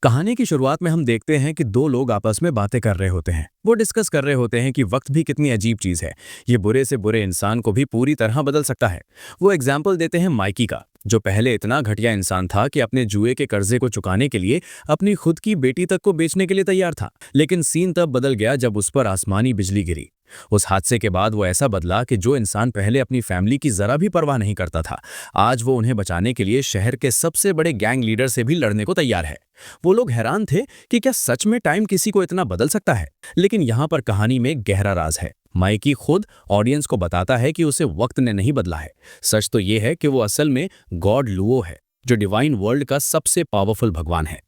कहानी की शुरुआत में हम देखते हैं कि दो लोग आपस में बातें कर रहे होते हैं। वो डिस्कस कर रहे होते हैं कि वक्त भी कितनी अजीब चीज है। ये बुरे से बुरे इंसान को भी पूरी तरह बदल सकता है। वो एग्जाम्पल देते हैं माइकी का, जो पहले इतना घटिया इंसान था कि अपने जुए के कर्जे को चुकाने के लिए अपनी खुद की बेटी तक को बेचने के लिए तैयार था। लेकिन सीन तब बदल गया जब उस पर आसमानी बिजली गिरी। उस हादसे के बाद वो ऐसा बदला कि जो इंसान पहले अपनी फैमिली की जरा भी परवाह नहीं करता था, आज वो उन्हें बचाने के लिए शहर के सबसे बड़े गैंग लीडर से भी लड़ने को तैयार है। वो लोग हैरान थे कि क्या सच में टाइम किसी को इतना बदल सकता है। लेकिन यहाँ पर कहानी में एक गहरा राज है। माइकी खुद ऑडियंस को बताता है कि उसे वक्त ने नहीं बदला है। सच तो ये है कि वो असल में गॉड लुओ है, जो डिवाइन वर्ल्ड का सबसे पावरफुल भगवान है।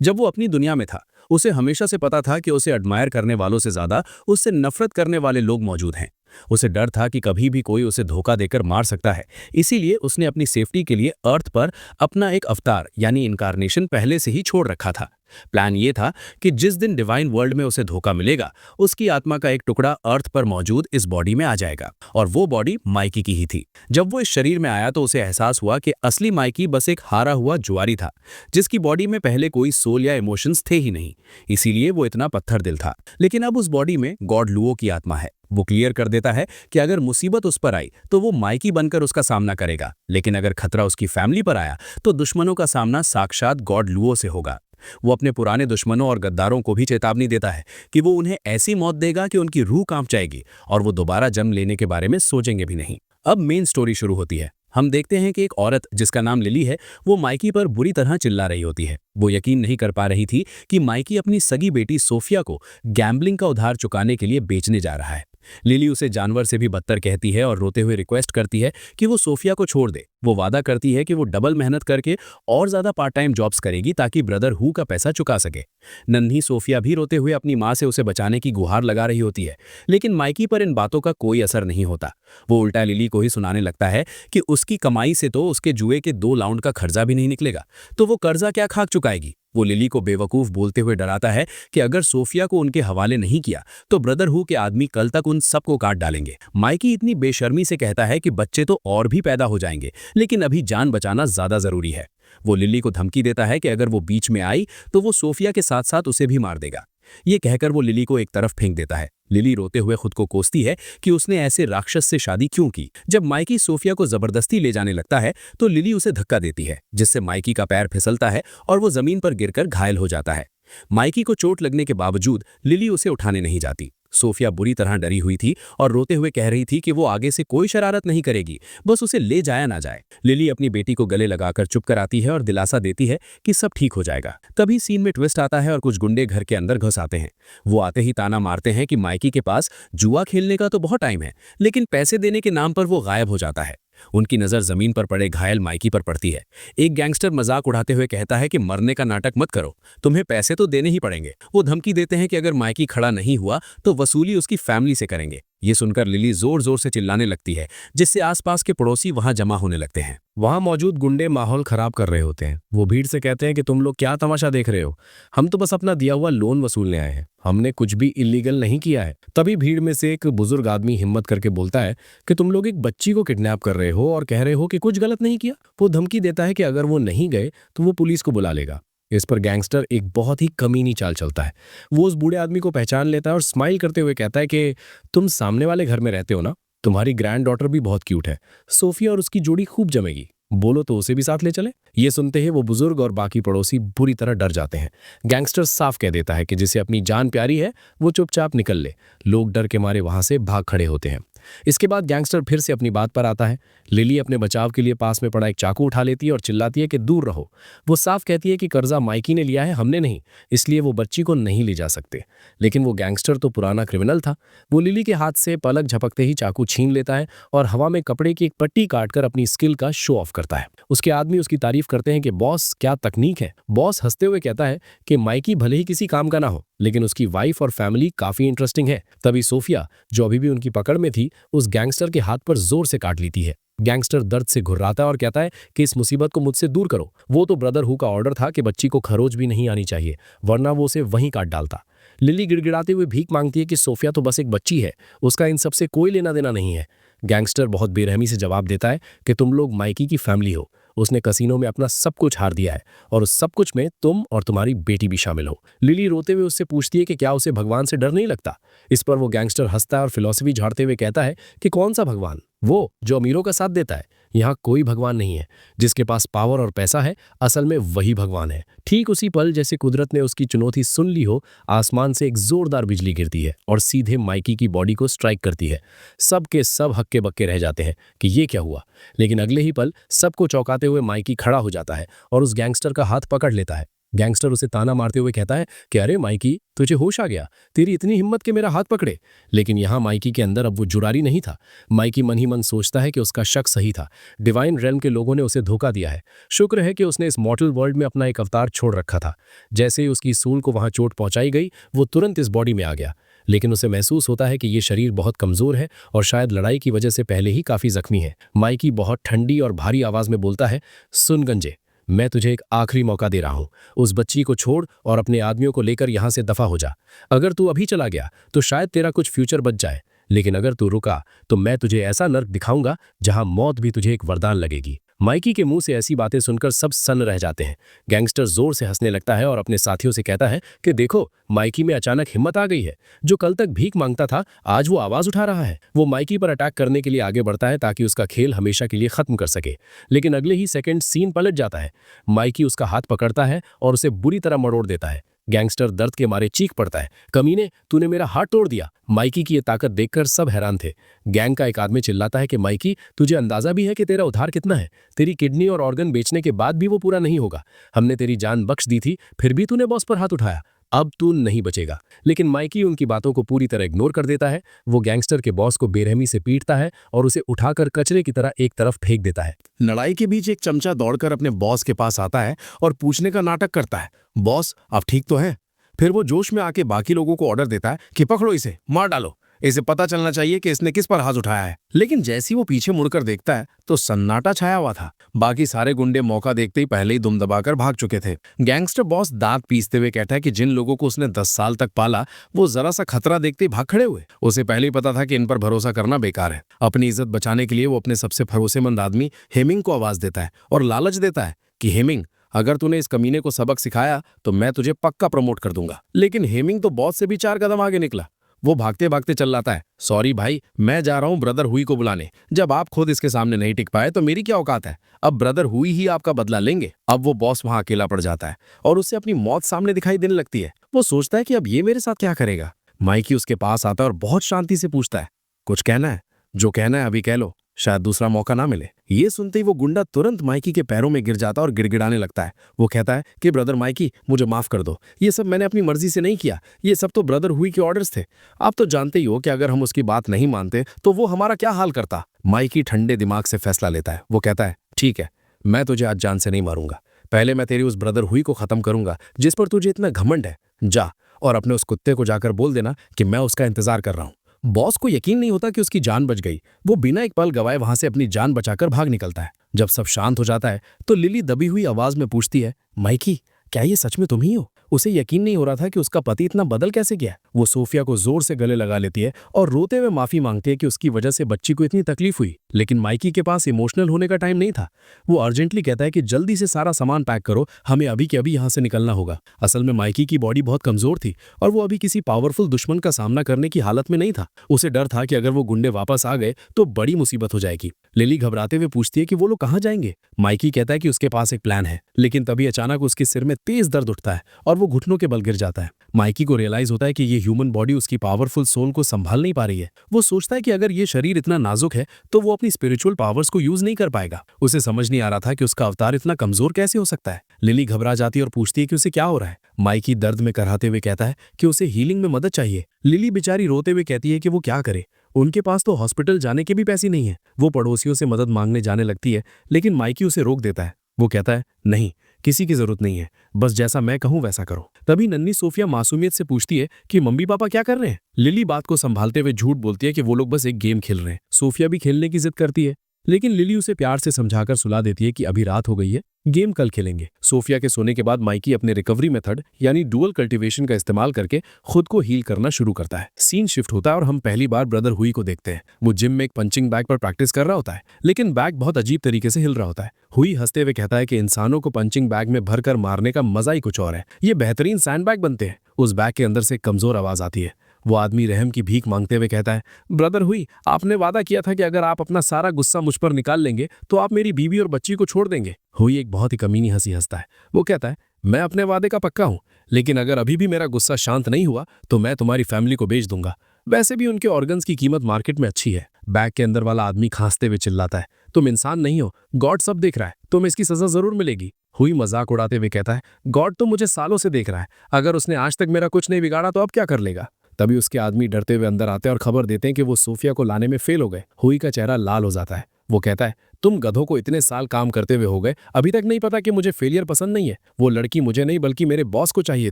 जब वो अपनी दुनिया में था, उसे हमेशा से पता था कि उसे एडमायर करने वालों से ज्यादा उससे नफरत करने वाले लोग मौजूद हैं। उसे डर था कि कभी भी कोई उसे धोखा देकर मार सकता है। इसीलिए उसने अपनी सेफ्टी के लिए अर्थ पर अपना एक अवतार यानी इनकारनेशन पहले से ही छोड़ रखा था। प्लान ये था कि जिस दिन डिवाइन वर्ल्ड में उसे धोखा मिलेगा, उसकी आत्मा का एक टुकड़ा अर्थ पर मौजूद इस बॉडी में आ जाएगा, और वो बॉडी माइकी की ही थी। जब वो इस शरीर में आया तो उसे एहसास हुआ कि असली माइकी बस एक हारा हुआ जुआरी था, जिसकी बॉडी में पहले कोई सोल या इमोशंस थे ही नहीं। इसीलिए वो इतना पत्थर दिल था। लेकिन अब उस बॉडी में गॉड लुओ की आत्मा है। वो क्लियर कर देता है कि अगर मुसीबत उस पर आई तो वो माइकी बनकर उसका सामना करेगा, लेकिन अगर खतरा उसकी फैमिली पर आया तो दुश्मनों का सामना साक्षात गॉड लुओ से होगा। वो अपने पुराने दुश्मनों और गद्दारों को भी चेतावनी देता है कि वो उन्हें ऐसी मौत देगा कि उनकी रूह कांप जाएगी और वो दोबारा जन्म लेने के बारे में सोचेंगे भी नहीं। अब मेन स्टोरी शुरू होती है। हम देखते हैं कि एक औरत जिसका नाम लिली है, वो माइकी पर बुरी तरह चिल्ला रही होती है। वो यकीन नहीं कर पा रही थी कि माइकी अपनी सगी बेटी सोफिया को गैम्बलिंग का उधार चुकाने के लिए बेचने जा रहा है। लिली उसे जानवर से भी बदतर कहती है और रोते हुए रिक्वेस्ट करती है कि वो सोफिया को छोड़ दे। वो वादा करती है कि वो डबल मेहनत करके और ज्यादा पार्ट टाइम जॉब्स करेगी ताकि ब्रदर हु का पैसा चुका सके। नन्ही सोफिया भी रोते हुए अपनी माँ से उसे बचाने की गुहार लगा रही होती है, लेकिन माइकी पर इन बातों का कोई असर नहीं होता। वो उल्टा लिली को ही सुनाने लगता है कि उसकी कमाई से तो उसके जुए के 2 राउंड का खर्चा भी नहीं निकलेगा, तो वो कर्जा क्या खाक चुकाएगी। वो लिली को बेवकूफ बोलते हुए डराता है कि अगर सोफिया को उनके हवाले नहीं किया तो ब्रदर हु के आदमी कल तक उन सबको काट डालेंगे। माइकी इतनी बेशर्मी से कहता है कि बच्चे तो और भी पैदा हो जाएंगे, लेकिन अभी जान बचाना ज्यादा जरूरी है। वो लिली को धमकी देता है कि अगर वो बीच में आई तो वो सोफिया के साथ साथ उसे भी मार देगा। ये कहकर वो लिली को एक तरफ फेंक देता है। लिली रोते हुए खुद को कोसती है कि उसने ऐसे राक्षस से शादी क्यों की। जब माइकी सोफिया को जबरदस्ती ले जाने लगता है तो लिली उसे धक्का देती है, जिससे माइकी का पैर फिसलता है और वो जमीन पर गिरकर घायल हो जाता है। माइकी को चोट लगने के बावजूद लिली उसे उठाने नहीं जाती। सोफिया बुरी तरह डरी हुई थी और रोते हुए कह रही थी कि वो आगे से कोई शरारत नहीं करेगी, बस उसे ले जाया ना जाए। लिली अपनी बेटी को गले लगाकर चुप कराती है और दिलासा देती है कि सब ठीक हो जाएगा। तभी सीन में ट्विस्ट आता है और कुछ गुंडे घर के अंदर घुस आते हैं। वो आते ही ताना मारते हैं कि माइकी के पास जुआ खेलने का तो बहुत टाइम है, लेकिन पैसे देने के नाम पर वो गायब हो जाता है। उनकी नजर जमीन पर पड़े घायल माइकी पर पड़ती है। एक गैंगस्टर मजाक उड़ाते हुए कहता है कि मरने का नाटक मत करो, तुम्हें पैसे तो देने ही पड़ेंगे। वो धमकी देते हैं कि अगर माइकी खड़ा नहीं हुआ तो वसूली उसकी फैमिली से करेंगे। ये सुनकर लिली जोर जोर से चिल्लाने लगती है, जिससे आसपास के पड़ोसी वहां जमा होने लगते हैं। वहां मौजूद गुंडे माहौल खराब कर रहे होते हैं। वो भीड़ से कहते हैं कि तुम लोग क्या तमाशा देख रहे हो, हम तो बस अपना दिया हुआ लोन वसूलने आए हैं, हमने कुछ भी इलीगल नहीं किया है। तभी भीड़ में से एक बुजुर्ग आदमी हिम्मत करके बोलता है कि तुम लोग एक बच्ची को किडनैप कर रहे हो और कह रहे हो कि कुछ गलत नहीं किया। वो धमकी देता है कि अगर वो नहीं गए तो वो पुलिस को बुला लेगा। इस पर गैंगस्टर एक बहुत ही कमीनी चाल चलता है। वो उस बूढ़े आदमी को पहचान लेता है और स्माइल करते हुए कहता है कि तुम सामने वाले घर में रहते हो ना, तुम्हारी ग्रैंड डॉटर भी बहुत क्यूट है, सोफिया और उसकी जोड़ी खूब जमेगी, बोलो तो उसे भी साथ ले चले। ये सुनते ही वो बुजुर्ग और बाकी पड़ोसी बुरी तरह डर जाते हैं। गैंगस्टर साफ कह देता है कि जिसे अपनी जान प्यारी है वो चुपचाप निकल ले। लोग डर के मारे वहां से भाग खड़े होते हैं। इसके बाद गैंगस्टर फिर से अपनी बात पर आता है। लिली अपने बचाव के लिए पास में पड़ा एक चाकू उठा लेती है और चिल्लाती है कि दूर रहो। वो साफ कहती है कि कर्जा माइकी ने लिया है, हमने नहीं, इसलिए वो बच्ची को नहीं ले जा सकते। लेकिन वो गैंगस्टर तो पुराना क्रिमिनल था। वो लिली के हाथ से पलक झपकते ही चाकू छीन लेता है और हवा में कपड़े की एक पट्टी काटकर अपनी स्किल का शो ऑफ करता है। उसके आदमी उसकी तारीफ करते हैं कि बॉस क्या तकनीक है। बॉस हंसते हुए कहता है कि माइकी भले ही किसी काम का ना हो, लेकिन उसकी वाइफ और फैमिली काफी इंटरेस्टिंग है। तभी सोफिया, जो अभी भी उनकी पकड़ में थी, उस गैंगस्टर के हाथ पर जोर से काट लेती है। गैंगस्टर दर्द से घुर्राता है और कहता है कि इस मुसीबत को मुझसे दूर करो। वो तो ब्रदर हु का ऑर्डर था कि बच्ची को खरोच भी नहीं आनी चाहिए, वरना वो उसे वहीं काट डालता। लिली गिड़गिड़ाते हुए भीख मांगती है कि सोफिया तो बस एक बच्ची है, उसका इन सबसे कोई लेना देना नहीं है। गैंगस्टर बहुत बेरहमी से जवाब देता है कि तुम लोग माइकी की फैमिली हो, उसने कसीनो में अपना सब कुछ हार दिया है और उस सब कुछ में तुम और तुम्हारी बेटी भी शामिल हो। लिली रोते हुए उससे पूछती है कि क्या उसे भगवान से डर नहीं लगता। इस पर वो गैंगस्टर हंसता है और फिलॉसफी झाड़ते हुए कहता है कि कौन सा भगवान, वो जो अमीरों का साथ देता है। यहाँ कोई भगवान नहीं है। जिसके पास पावर और पैसा है, असल में वही भगवान है। ठीक उसी पल जैसे कुदरत ने उसकी चुनौती सुन ली हो, आसमान से एक जोरदार बिजली गिरती है और सीधे माइकी की बॉडी को स्ट्राइक करती है। सब के सब हक्के बक्के रह जाते हैं कि ये क्या हुआ, लेकिन अगले ही पल सबको चौंकाते हुए माइकी खड़ा हो जाता है और उस गैंगस्टर का हाथ पकड़ लेता है। गैंगस्टर उसे ताना मारते हुए कहता है कि अरे माइकी, तुझे होश आ गया, तेरी इतनी हिम्मत कि मेरा हाथ पकड़े। लेकिन यहाँ माइकी के अंदर अब वो जुरारी नहीं था। माइकी मन ही मन सोचता है कि उसका शक सही था। डिवाइन रेल्म के लोगों ने उसे धोखा दिया है। शुक्र है कि उसने इस मॉर्टल वर्ल्ड में अपना एक अवतार छोड़ रखा था। जैसे ही उसकी सूल को वहां चोट पहुंचाई गई, वो तुरंत इस बॉडी में आ गया। लेकिन उसे महसूस होता है कि ये शरीर बहुत कमजोर है और शायद लड़ाई की वजह से पहले ही काफी जख्मी है। माइकी बहुत ठंडी और भारी आवाज में बोलता है, सुन गंजे, मैं तुझे एक आखिरी मौका दे रहा हूं। उस बच्ची को छोड़ और अपने आदमियों को लेकर यहां से दफा हो जा। अगर तू अभी चला गया तो शायद तेरा कुछ फ्यूचर बच जाए, लेकिन अगर तू रुका तो मैं तुझे ऐसा नर्क दिखाऊंगा जहां मौत भी तुझे एक वरदान लगेगी। माइकी के मुंह से ऐसी बातें सुनकर सब सन्न रह जाते हैं। गैंगस्टर जोर से हंसने लगता है और अपने साथियों से कहता है कि देखो, माइकी में अचानक हिम्मत आ गई है। जो कल तक भीख मांगता था, आज वो आवाज उठा रहा है। वो माइकी पर अटैक करने के लिए आगे बढ़ता है ताकि उसका खेल हमेशा के लिए खत्म कर सके। लेकिन अगले ही सेकंड सीन पलट जाता है। माइकी उसका हाथ पकड़ता है और उसे बुरी तरह मरोड़ देता है। गैंगस्टर दर्द के मारे चीख पड़ता है, कमीने, तूने मेरा हाथ तोड़ दिया। माइकी की ये ताकत देखकर सब हैरान थे। गैंग का एक आदमी चिल्लाता है कि माइकी, तुझे अंदाजा भी है कि तेरा उधार कितना है? तेरी किडनी और ऑर्गन बेचने के बाद भी वो पूरा नहीं होगा। हमने तेरी जान बख्श दी थी, फिर भी तूने बॉस पर हाथ उठाया। अब तू नहीं बचेगा। लेकिन माइकी उनकी बातों को पूरी तरह इग्नोर कर देता है। वो गैंगस्टर के बॉस को बेरहमी से पीटता है और उसे उठाकर कचरे की तरह एक तरफ फेंक देता है। लड़ाई के बीच एक चमचा दौड़कर अपने बॉस के पास आता है और पूछने का नाटक करता है, बॉस आप ठीक तो हैं? फिर वो जोश में आके बाकी लोगों को ऑर्डर देता है कि पकड़ो इसे, मार डालो, इसे पता चलना चाहिए कि इसने किस पर हाथ उठाया है। लेकिन जैसे ही वो पीछे मुड़कर देखता है तो सन्नाटा छाया हुआ था। बाकी सारे गुंडे मौका देखते ही पहले ही दुम दबाकर भाग चुके थे। गैंगस्टर बॉस दांत पीसते हुए कहता है कि जिन लोगों को उसने 10 साल तक पाला, वो जरा सा खतरा देखते ही भाग खड़े हुए। उसे पहले ही पता था कि इन पर भरोसा करना बेकार है। अपनी इज्जत बचाने के लिए वो अपने सबसे भरोसेमंद आदमी हेमिंग को आवाज देता है और लालच देता है कि हेमिंग, अगर तूने इस कमीने को सबक सिखाया तो मैं तुझे पक्का प्रमोट कर दूंगा। लेकिन हेमिंग तो बॉस से भी 4 कदम आगे निकला। वो भागते भागते चल लाता है, सॉरी भाई, मैं जा रहा हूं ब्रदर हुई को बुलाने। जब आप खुद इसके सामने नहीं टिक पाए तो मेरी क्या औकात है? अब ब्रदर हुई ही आपका बदला लेंगे। अब वो बॉस वहां अकेला पड़ जाता है और उसे अपनी मौत सामने दिखाई देने लगती है। वो सोचता है कि अब ये मेरे साथ क्या करेगा। माइकी उसके पास आता है और बहुत शांति से पूछता है, कुछ कहना है? जो कहना है अभी कह लो, शायद दूसरा मौका ना मिले। ये सुनते ही वो गुंडा तुरंत माइकी के पैरों में गिर जाता और गिड़गिड़ाने लगता है। वो कहता है कि ब्रदर माइकी, मुझे माफ कर दो, ये सब मैंने अपनी मर्जी से नहीं किया, ये सब तो ब्रदर हुई के ऑर्डर्स थे। आप तो जानते ही हो कि अगर हम उसकी बात नहीं मानते तो वो हमारा क्या हाल करता। माइकी ठंडे दिमाग से फैसला लेता है। वो कहता है, ठीक है, मैं तुझे आज जान से नहीं मारूंगा। पहले मैं तेरी उस ब्रदर हुई को खत्म करूंगा जिस पर तुझे इतना घमंड है। जा और अपने उस कुत्ते को जाकर बोल देना कि मैं उसका इंतजार कर रहा हूं। बॉस को यकीन नहीं होता कि उसकी जान बच गई। वो बिना एक पल गवाए वहां से अपनी जान बचाकर भाग निकलता है। जब सब शांत हो जाता है तो लिली दबी हुई आवाज में पूछती है, माइकी, क्या ये सच में तुम ही हो? उसे यकीन नहीं हो रहा था कि उसका पति इतना बदल कैसे गया। वो सोफिया को जोर से गले लगा लेती है और रोते हुए माफी मांगती है कि उसकी वजह से बच्ची को इतनी तकलीफ हुई। लेकिन माइकी के पास इमोशनल होने का टाइम नहीं था। वो अर्जेंटली कहता है कि जल्दी से सारा सामान पैक करो, हमें अभी के अभी यहाँ से निकलना होगा। असल में माइकी की बॉडी बहुत कमजोर थी और वो अभी किसी पावरफुल दुश्मन का सामना करने की हालत में नहीं था। उसे डर था कि अगर वो गुंडे वापस आ गए तो बड़ी मुसीबत हो जाएगी। लिली घबराते हुए पूछती है कि वो लोग कहाँ जाएंगे। माइकी कहता है कि उसके पास एक प्लान है। लेकिन तभी अचानक उसके सिर में तेज दर्द उठता है और वो घुटनों के बल गिर जाता है। माइकी को रियलाइज होता है कि ये ह्यूमन बॉडी उसकी पावरफुल सोल को संभाल नहीं पा रही है। वो सोचता है कि अगर ये शरीर इतना नाजुक है तो वो अपनी स्पिरिचुअल पावर्स को यूज नहीं कर पाएगा। उसे समझ नहीं आ रहा था कि उसका अवतार इतना कमजोर कैसे हो सकता है। लिली घबरा जाती है और पूछती है कि उसे क्या हो रहा है। माइकी दर्द में कराहते हुए कहता है कि उसे हीलिंग में मदद चाहिए। लिली बेचारी रोते हुए कहती है कि वो क्या करे, उनके पास तो हॉस्पिटल जाने के भी पैसे नहीं है। वो पड़ोसियों से मदद मांगने जाने लगती है, लेकिन माइकी उसे रोक देता है। वो कहता है, नहीं, किसी की जरूरत नहीं है, बस जैसा मैं कहूं वैसा करो। तभी नन्ही सोफिया मासूमियत से पूछती है कि मम्मी पापा क्या कर रहे हैं। लिली बात को संभालते हुए झूठ बोलती है कि वो लोग बस एक गेम खेल रहे हैं। सोफिया भी खेलने की जिद करती है। लेकिन लिली उसे प्यार से समझाकर सुला देती है कि अभी रात हो गई है, गेम कल खेलेंगे। सोफिया के सोने के बाद माइकी अपने रिकवरी मेथड यानी डुअल कल्टीवेशन का इस्तेमाल करके खुद को हील करना शुरू करता है। सीन शिफ्ट होता है और हम पहली बार ब्रदर हुई को देखते हैं। वो जिम में एक पंचिंग बैग पर प्रैक्टिस कर रहा होता है, लेकिन बैग बहुत अजीब तरीके से हिल रहा होता है। हुई हंसते हुए कहता है कि इंसानों को पंचिंग बैग में भरकर मारने का मजा ही कुछ और है, ये बेहतरीन सैंड बैग बनते हैं। उस बैग के अंदर से एक कमजोर आवाज आती है। वो आदमी रहम की भीख मांगते हुए कहता है, ब्रदर हुई, आपने वादा किया था कि अगर आप अपना सारा गुस्सा मुझ पर निकाल लेंगे तो आप मेरी बीवी और बच्ची को छोड़ देंगे। हुई एक बहुत ही कमीनी हंसी हंसता है। वो कहता है, मैं अपने वादे का पक्का हूं, लेकिन अगर अभी भी मेरा गुस्सा शांत नहीं हुआ तो मैं तुम्हारी फैमिली को बेच दूंगा। वैसे भी उनके ऑर्गन्स की कीमत मार्केट में अच्छी है। बैग के अंदर वाला आदमी खांसते हुए चिल्लाता है, तुम इंसान नहीं हो, गॉड सब देख रहा है, तुम्हें इसकी सजा जरूर मिलेगी। हुई मजाक उड़ाते हुए कहता है, गॉड तो मुझे सालों से देख रहा है, अगर उसने आज तक मेरा कुछ नहीं बिगाड़ा तो अब क्या कर लेगा। तभी उसके आदमी डरते हुए अंदर आते हैं और खबर देते हैं कि वो सोफिया को लाने में फेल हो गए। हुई का चेहरा लाल हो जाता है। वो कहता है, तुम गधों को इतने साल काम करते हुए हो गए, अभी तक नहीं पता कि मुझे फेलियर पसंद नहीं है। वो लड़की मुझे नहीं बल्कि मेरे बॉस को चाहिए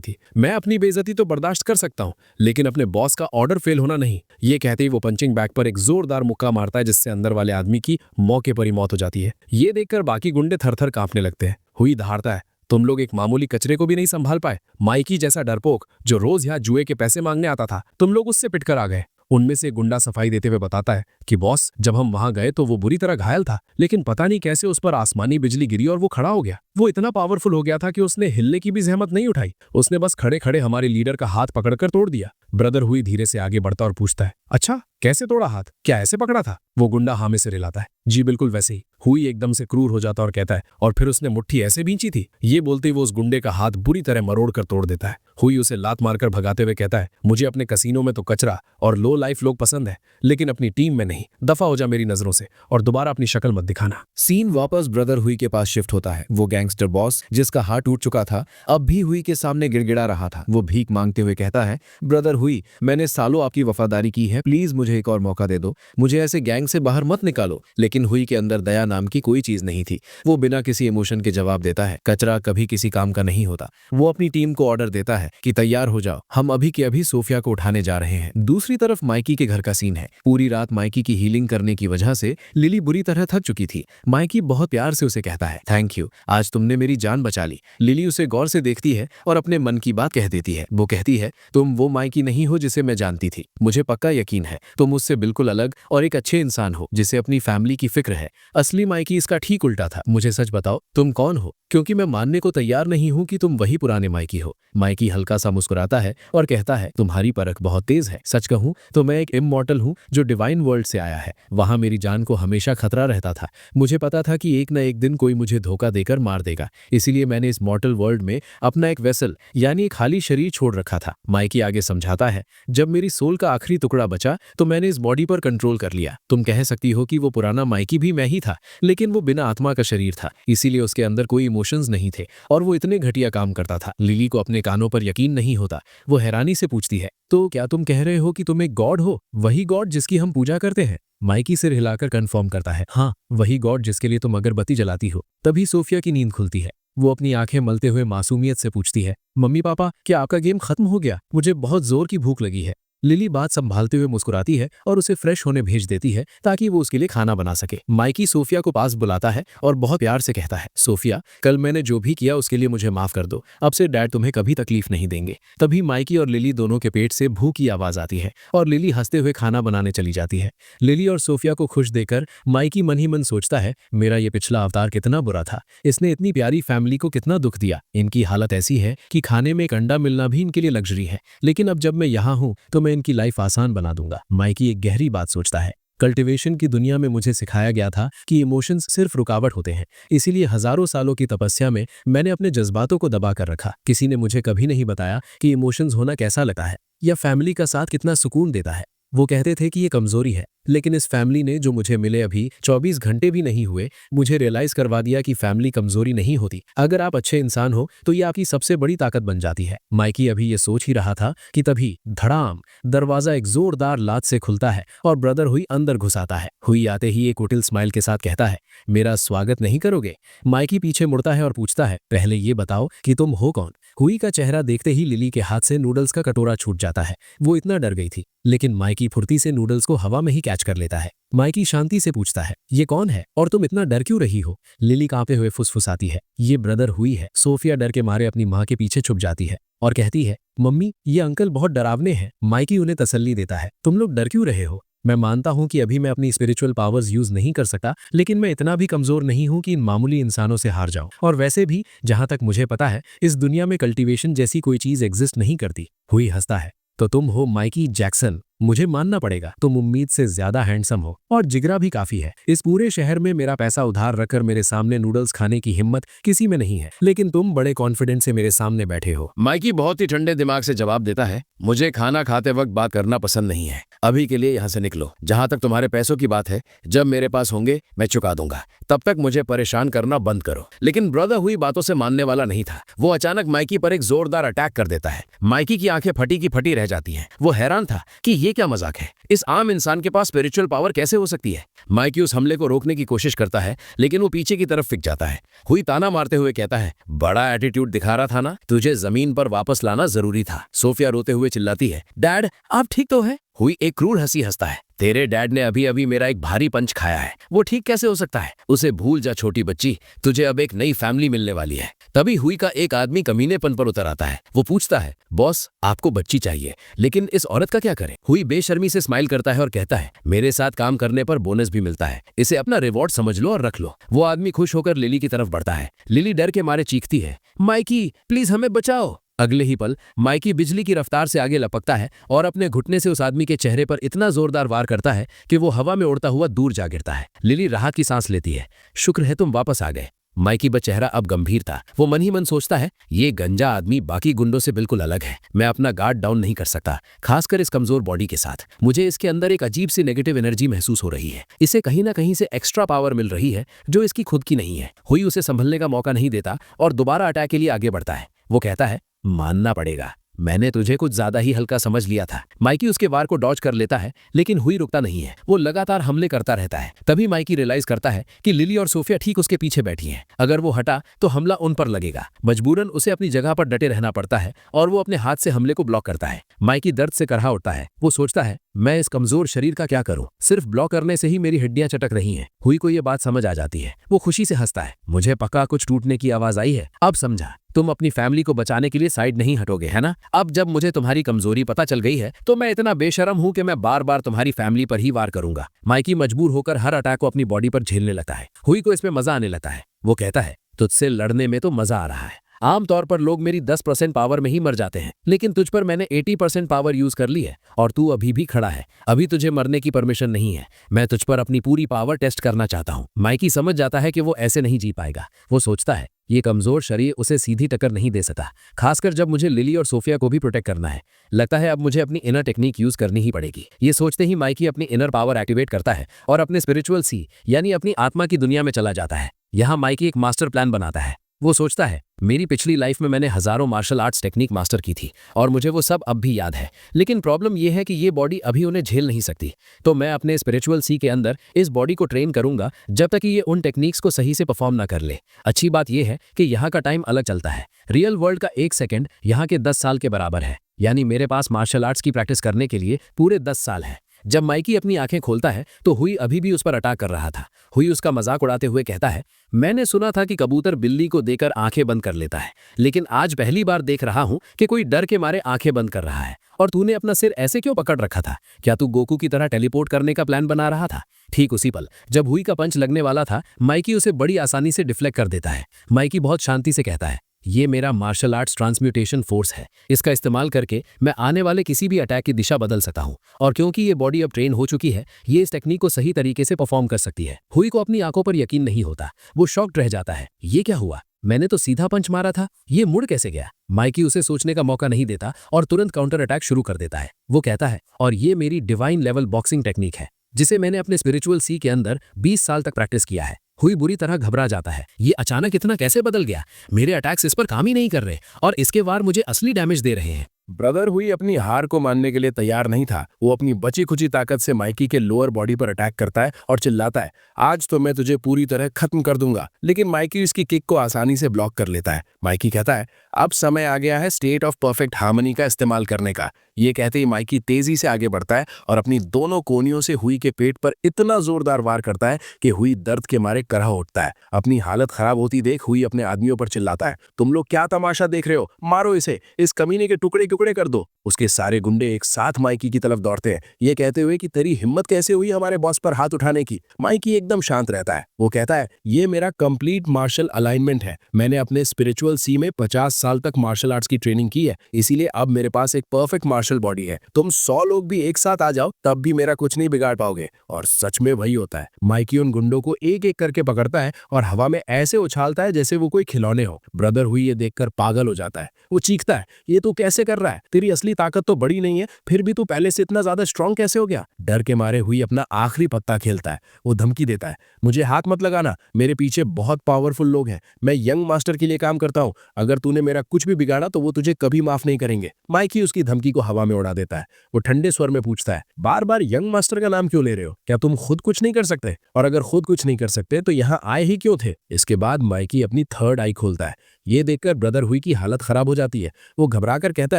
थी। मैं अपनी बेइज्जती तो बर्दाश्त कर सकता हूँ, लेकिन अपने बॉस का ऑर्डर फेल होना नहीं। ये कहते ही वो पंचिंग बैग पर एक जोरदार मुक्का मारता है, जिससे अंदर वाले आदमी की मौके पर ही मौत हो जाती है। ये देखकर बाकी गुंडे थर-थर कांपने लगते हैं। हुई दहाड़ता है, तुम लोग एक मामूली कचरे को भी नहीं संभाल पाए। माइकी जैसा डरपोक जो रोज यहाँ जुए के पैसे मांगने आता था, तुम लोग उससे पिटकर आ गए। उनमें से गुंडा सफाई देते हुए बताता है कि बॉस, जब हम वहां गए तो वो बुरी तरह घायल था, लेकिन पता नहीं कैसे उस पर आसमानी बिजली गिरी और वो खड़ा हो गया। वो इतना पावरफुल हो गया था कि उसने हिलने की भी जहमत नहीं उठाई। उसने बस खड़े खड़े हमारे लीडर का हाथ पकड़कर तोड़ दिया। ब्रदर हुई धीरे से आगे बढ़ता और पूछता है, अच्छा कैसे तोड़ा हाथ, क्या ऐसे पकड़ा था? वो गुंडा हाँ में सिर हिलाता है, जी बिल्कुल वैसे ही। हुई एकदम से क्रूर हो जाता और कहता है, और फिर उसने मुट्ठी ऐसे भींची थी। ये बोलते ही वो उस गुंडे का हाथ बुरी तरह मरोड़ कर तोड़ देता है। हुई उसे लात मारकर भगाते हुए कहता है, मुझे अपने कसीनो में तो कचरा और लो लाइफ लोग पसंद है, लेकिन अपनी टीम में नहीं। दफा हो जा मेरी नजरों से और दोबारा अपनी शक्ल मत दिखाना। सीन वापस ब्रदर हुई के पास शिफ्ट होता है। वो गैंगस्टर बॉस जिसका हाथ टूट चुका था अब भी हुई के सामने गिड़गिड़ा रहा था। वो भीख मांगते हुए कहता है, ब्रदर हुई, मैंने सालों आपकी वफादारी की है, प्लीज मुझे एक और मौका दे दो, मुझे ऐसे गैंग से बाहर मत निकालो। लेकिन हुई के अंदर दया नाम की कोई चीज नहीं थी। वो बिना किसी इमोशन के जवाब देता है, कचरा कभी किसी काम का नहीं होता। वो अपनी टीम को ऑर्डर देता है कि तैयार हो जाओ, हम अभी के अभी सोफिया को उठाने जा रहे हैं। दूसरी तरफ माइकी के घर का सीन है। पूरी रात माइकी की हीलिंग करने की वजह से लिली बुरी तरह थक चुकी थी। माइकी बहुत प्यार से उसे कहता है, थैंक यू, आज तुमने मेरी जान बचा ली। लिली उसे गौर से देखती है और अपने मन की बात कह देती है। वो कहती है, तुम वो माइकी नहीं हो जिसे मैं जानती थी। मुझे पक्का यकीन है तुम उससे बिल्कुल अलग और एक अच्छे इंसान हो जिसे अपनी फैमिली की फिक्र है। असली माइकी इसका ठीक उल्टा था। मुझे सच बताओ, तुम कौन हो, क्योंकि मैं मानने को तैयार नहीं हूं कि तुम वही पुराने माइकी हो। माइकी हल्का सा मुस्कुराता है और कहता है, तुम्हारी परख बहुत तेज है। सच कहूं तो मैं एक इमॉर्टल हूं जो डिवाइन वर्ल्ड से आया है। वहां मेरी जान को हमेशा खतरा रहता था। मुझे पता था कि एक न एक दिन कोई मुझे धोखा देकर मार देगा, इसीलिए मैंने इस मॉर्टल वर्ल्ड में अपना एक वेसल यानी एक खाली शरीर छोड़ रखा था। माइकी आगे समझाता है, जब मेरी सोल का आखिरी टुकड़ा बचा तो मैंने इस बॉडी पर कंट्रोल कर लिया। तुम कह सकती हो कि वो पुराना माइकी भी मैं ही था, लेकिन वो बिना आत्मा का शरीर था, इसीलिए उसके अंदर कोई इमोशंस नहीं थे और वो इतने घटिया काम करता था। लिली को अपने कानों पर यकीन नहीं होता। वो हैरानी से पूछती है, तो क्या तुम कह रहे हो कि तुम एक गॉड हो, वही गॉड जिसकी हम पूजा करते हैं? माइकी सिर हिलाकर कंफर्म करता है, हाँ वही गॉड जिसके लिए तुम अगरबत्ती जलाती हो। तभी सोफिया की नींद खुलती है। वो अपनी आंखें मलते हुए मासूमियत से पूछती है, मम्मी पापा क्या आपका गेम खत्म हो गया? मुझे बहुत जोर की भूख लगी है। लिली बात संभालते हुए मुस्कुराती है और उसे फ्रेश होने भेज देती है ताकि वो उसके लिए खाना बना सके। माइकी सोफिया को पास बुलाता है और बहुत प्यार से कहता है, सोफिया कल मैंने जो भी किया उसके लिए मुझे माफ कर दो, अब से डैड तुम्हें कभी तकलीफ नहीं देंगे। तभी माइकी और लिली दोनों के पेट से भूख की आवाज आती है और लिली हंसते हुए खाना बनाने चली जाती है। लिली और सोफिया को खुश देकर माइकी मन ही मन सोचता है, मेरा ये पिछला अवतार कितना बुरा था, इसने इतनी प्यारी फैमिली को कितना दुख दिया। इनकी हालत ऐसी है कि खाने में एक अंडा मिलना भी इनके लिए लग्जरी है, लेकिन अब जब मैं यहाँ हूँ तो इनकी लाइफ आसान बना दूंगा। माइकी एक गहरी बात सोचता है, कल्टीवेशन की दुनिया में मुझे सिखाया गया था कि इमोशंस सिर्फ रुकावट होते हैं, इसीलिए हजारों सालों की तपस्या में मैंने अपने जज्बातों को दबा कर रखा। किसी ने मुझे कभी नहीं बताया कि इमोशंस होना कैसा लगता है या फैमिली का साथ कितना सुकून देता है। वो कहते थे कि ये कमजोरी है, लेकिन इस फैमिली ने जो मुझे मिले अभी 24 घंटे भी नहीं हुए मुझे रियलाइज करवा दिया कि फैमिली कमजोरी नहीं होती। अगर आप अच्छे इंसान हो तो ये आपकी सबसे बड़ी ताकत बन जाती है। माइकी अभी ये सोच ही रहा था कि तभी धड़ाम दरवाजा एक जोरदार लात से खुलता है और ब्रदर हुई अंदर घुस आता है। हुई आते ही एक कुटिल स्माइल के साथ कहता है, मेरा स्वागत नहीं करोगे? माइकी पीछे मुड़ता है और पूछता है, पहले ये बताओ कि तुम हो कौन? हुई का चेहरा देखते ही लिली के हाथ से नूडल्स का कटोरा छूट जाता है। वो इतना डर गई थी, लेकिन माइकी माइकी फुर्ती से नूडल्स को हवा में ही कैच कर लेता है। माइकी शांति से पूछता है, ये कौन है और तुम इतना डर क्यों रही हो? लिली कांपते हुए फुसफुसाती है, ये ब्रदर हुई है। सोफिया डर के मारे अपनी माँ के पीछे छुप जाती है और कहती है, मम्मी ये अंकल बहुत डरावने हैं। माइकी उन्हें तसल्ली देता है, तुम लोग डर क्यों रहे हो? मैं मानता हूं कि अभी मैं अपनी स्पिरिचुअल पावर्स यूज नहीं कर सकता, लेकिन मैं इतना भी कमजोर नहीं हूं कि इन मामूली इंसानों से हार जाऊं। और वैसे भी जहां तक मुझे पता है इस दुनिया में कल्टीवेशन जैसी कोई चीज एग्जिस्ट नहीं करती। हुई हंसता है, तो तुम हो माइकी जैक्सन। मुझे मानना पड़ेगा, तुम उम्मीद से ज्यादा हैंडसम हो और जिगरा भी काफी है। इस पूरे शहर में मेरा पैसा उधार रखकर मेरे सामने नूडल्स खाने की हिम्मत किसी में नहीं है, लेकिन तुम बड़े कॉन्फिडेंस से मेरे सामने बैठे हो। माइकी बहुत ही ठंडे दिमाग से जवाब देता है, मुझे खाना खाते वक्त बात करना पसंद नहीं है। अभी के लिए यहाँ से निकलो। जहां तक तुम्हारे पैसों की बात है, जब मेरे पास होंगे मैं चुका दूंगा, तब तक मुझे परेशान करना बंद करो। लेकिन ब्रदर हुई बातों से मानने वाला नहीं था। वो अचानक माइकी पर एक जोरदार अटैक कर देता है। माइकी की आंखें फटी की फटी रह जाती हैं। वो हैरान था कि ये क्या मजाक है, इस आम इंसान के पास स्पिरिचुअल पावर कैसे हो सकती है। माइकी उस हमले को रोकने की कोशिश करता है, लेकिन वो पीछे की तरफ फिक जाता है। हुई ताना मारते हुए कहता है, बड़ा एटीट्यूड दिखा रहा था ना, तुझे जमीन पर वापस लाना जरूरी था। सोफिया रोते हुए चिल्लाती है, डैड आप ठीक तो है? हुई एक क्रूर हंसी हंसता है, तेरे डैड ने अभी अभी मेरा एक भारी पंच खाया है, वो ठीक कैसे हो सकता है? उसे भूल जा छोटी बच्ची, तुझे अब एक नई फैमिली मिलने वाली है। तभी हुई का एक आदमी कमीनेपन पर उतर आता है। वो पूछता है, बॉस आपको बच्ची चाहिए, लेकिन इस औरत का क्या करें? हुई बेशर्मी से स्माइल करता है और कहता है, मेरे साथ काम करने पर बोनस भी मिलता है, इसे अपना रिवॉर्ड समझ लो और रख लो। वो आदमी खुश होकर लिली की तरफ बढ़ता है। लिली डर के मारे चीखती है, माइकी प्लीज हमें बचाओ। अगले ही पल माइकी बिजली की रफ्तार से आगे लपकता है और अपने घुटने से उस आदमी के चेहरे पर इतना जोरदार वार करता है कि वो हवा में उड़ता हुआ दूर जा गिरता है। लिली राहत की सांस लेती है, शुक्र है तुम वापस आ गए। माइकी का चेहरा अब गंभीर था। वो मन ही मन सोचता है, ये गंजा आदमी बाकी गुंडों से बिल्कुल अलग है। मैं अपना गार्ड डाउन नहीं कर सकता, खासकर इस कमजोर बॉडी के साथ। मुझे इसके अंदर एक अजीब सी नेगेटिव एनर्जी महसूस हो रही है। इसे कहीं ना कहीं से एक्स्ट्रा पावर मिल रही है जो इसकी खुद की नहीं है। हुई उसे संभलने का मौका नहीं देता और दोबारा अटैक के लिए आगे बढ़ता है। वो कहता है, मानना पड़ेगा, मैंने तुझे कुछ ज्यादा ही हल्का समझ लिया था। माइकी उसके वार को डॉज कर लेता है, लेकिन हुई रुकता नहीं है। वो लगातार हमले करता रहता है। तभी माइकी रियलाइज करता है कि लिली और सोफिया ठीक उसके पीछे बैठी हैं। अगर वो हटा तो हमला उन पर लगेगा। मजबूरन उसे अपनी जगह पर डटे रहना पड़ता है और वो अपने हाथ से हमले को ब्लॉक करता है। माइकी दर्द से करहा उठता है। वो सोचता है, मैं इस कमजोर शरीर का क्या करूं? सिर्फ ब्लॉक करने से ही मेरी हड्डियां चटक रही हैं। हुई को ये बात समझ आ जाती है। वो खुशी से हंसता है, मुझे पक्का कुछ टूटने की आवाज आई है, अब समझा। तुम अपनी फैमिली को बचाने के लिए साइड नहीं हटोगे, है ना? अब जब मुझे तुम्हारी कमजोरी पता चल गई है तो मैं इतना बेशरम हूं कि मैं बार बार तुम्हारी फैमिली पर ही वार करूंगा। माइकी मजबूर होकर हर अटैक को अपनी बॉडी पर झेलने लगता है। हुई को इसमें मजा आने लगता है। वो कहता है, तुझसे लड़ने में तो मजा आ रहा है। आमतौर पर लोग मेरी 10% पावर में ही मर जाते हैं, लेकिन तुझ पर मैंने 80% पावर यूज कर ली है और तू अभी भी खड़ा है। अभी तुझे मरने की परमिशन नहीं है। मैं तुझ पर अपनी पूरी पावर टेस्ट करना चाहता हूँ। माइकी समझ जाता है कि वो ऐसे नहीं जी पाएगा। वो सोचता है, ये कमजोर शरीर उसे सीधी टक्कर नहीं दे सकता, खासकर जब मुझे लिली और सोफिया को भी प्रोटेक्ट करना है। लगता है अब मुझे अपनी इनर टेक्निक यूज करनी ही पड़ेगी। ये सोचते ही माइकी अपनी इनर पावर एक्टिवेट करता है और अपने स्पिरिचुअल सी यानी अपनी आत्मा की दुनिया में चला जाता है। यहाँ माइकी एक मास्टर प्लान बनाता है। वो सोचता है, मेरी पिछली लाइफ में मैंने हजारों मार्शल आर्ट्स टेक्निक मास्टर की थी और मुझे वो सब अब भी याद है, लेकिन प्रॉब्लम ये है कि ये बॉडी अभी उन्हें झेल नहीं सकती। तो मैं अपने स्पिरिचुअल सी के अंदर इस बॉडी को ट्रेन करूंगा जब तक कि ये उन टेक्निक्स को सही से परफॉर्म ना कर ले। अच्छी बात यह है कि यहाँ का टाइम अलग चलता है। रियल वर्ल्ड का 1 सेकेंड यहाँ के 10 साल के बराबर है, यानी मेरे पास मार्शल आर्ट्स की प्रैक्टिस करने के लिए पूरे 10 साल है। जब माइकी अपनी आंखें खोलता है तो हुई अभी भी उस पर अटैक कर रहा था। हुई उसका मजाक उड़ाते हुए कहता है, मैंने सुना था कि कबूतर बिल्ली को देकर आंखें बंद कर लेता है, लेकिन आज पहली बार देख रहा हूं कि कोई डर के मारे आंखें बंद कर रहा है। और तूने अपना सिर ऐसे क्यों पकड़ रखा था? क्या तू गोकू की तरह टेलीपोर्ट करने का प्लान बना रहा था? ठीक उसी पल जब हुई का पंच लगने वाला था, माइकी उसे बड़ी आसानी से डिफ्लेक्ट कर देता है। माइकी बहुत शांति से कहता है, ये मेरा मार्शल आर्ट्स ट्रांसम्यूटेशन फोर्स है। इसका इस्तेमाल करके मैं आने वाले किसी भी अटैक की दिशा बदल सकता हूँ, और क्योंकि ये बॉडी अब ट्रेन हो चुकी है, ये इस टेक्निक को सही तरीके से परफॉर्म कर सकती है। हुई को अपनी आंखों पर यकीन नहीं होता। वो शॉक्ड रह जाता है। ये क्या हुआ? मैंने तो सीधा पंच मारा था, ये मुड़ कैसे गया? माइकी उसे सोचने का मौका नहीं देता और तुरंत काउंटर अटैक शुरू कर देता है। वो कहता है, और ये मेरी डिवाइन लेवल बॉक्सिंग टेक्निक है जिसे मैंने अपने स्पिरिचुअल सी के अंदर 20 साल तक प्रैक्टिस किया है। हुई बुरी तरह घबरा जाता है। ये अचानक इतना कैसे बदल गया? मेरे अटैक्स इस पर काम ही नहीं कर रहे और इसके वार मुझे असली डैमेज दे रहे हैं। ब्रदर हुई अपनी हार को मानने के लिए तैयार नहीं था। वो अपनी बची खुची ताकत से माइकी के लोअर बॉडी पर अटैक करता है और चिल्लाता है, आज तो मैं तुझे पूरी तरह खत्म कर दूंगा। लेकिन माइकी इसकी किक को आसानी से ब्लॉक कर लेता है। माइकी कहता है, अब समय आ गया है स्टेट ऑफ परफेक्ट हार्मनी का इस्तेमाल करने का। ये कहते ही माइकी तेजी से आगे बढ़ता है और अपनी दोनों कोनियों से हुई के पेट पर इतना जोरदार वार करता है कि हुई दर्द के मारे करह उठता है। अपनी हालत खराब होती देख हुई अपने आदमियों पर चिल्लाता है, तुम लोग क्या तमाशा देख रहे हो, मारो इसे, इस कमीने के टुकड़े टुकड़े कर दो। उसके सारे गुंडे एक साथ माइकी की तरफ दौड़ते हैं, ये कहते हुए कि तेरी हिम्मत कैसे हुई हमारे बॉस पर हाथ उठाने की। माइकी एकदम शांत रहता है। वो कहता है, ये मेरा कंप्लीट मार्शल अलाइनमेंट है। मैंने अपने स्पिरिचुअल सी में 50 साल तक मार्शल आर्ट्स की ट्रेनिंग की है, इसीलिए अब मेरे पास एक परफेक्ट मार्शल बॉडी है। तुम 100 लोग भी एक साथ आ जाओ तब भी मेरा कुछ नहीं बिगाड़ पाओगे। और सच में वही होता है। माइकी उन गुंडों को एक एक करके पकड़ता है और हवा में ऐसे उछालता है जैसे वो कोई खिलौने हो। ब्रदर हुई ये देखकर पागल हो जाता है। वो चीखता है, ये तू कैसे कर रहा है? तेरी असली ताकत तो बड़ी नहीं है, फिर भी तू पहले से इतना ज्यादा स्ट्रांग कैसे हो गया? डर के मारे हुई अपना आखिरी पत्ता खेलता है। वो धमकी देता है, मुझे हाथ मत लगाना, मेरे पीछे बहुत पावरफुल लोग हैं। मैं यंग मास्टर के लिए काम करता हूँ। अगर तूने मेरा कुछ भी बिगाड़ा तो वो तुझे कभी माफ नहीं करेंगे। माइकी उसकी धमकी को हवा में उड़ा देता है। वो ठंडे स्वर में पूछता है, बार बार यंग मास्टर का नाम क्यों ले रहे हो? क्या तुम खुद कुछ नहीं कर सकते? और अगर खुद कुछ नहीं कर सकते तो यहाँ आए ही क्यों थे? इसके बाद माइकी अपनी थर्ड आई खोलता है। ये देखकर ब्रदर हुई की हालत खराब हो जाती है। वो घबराकर कहता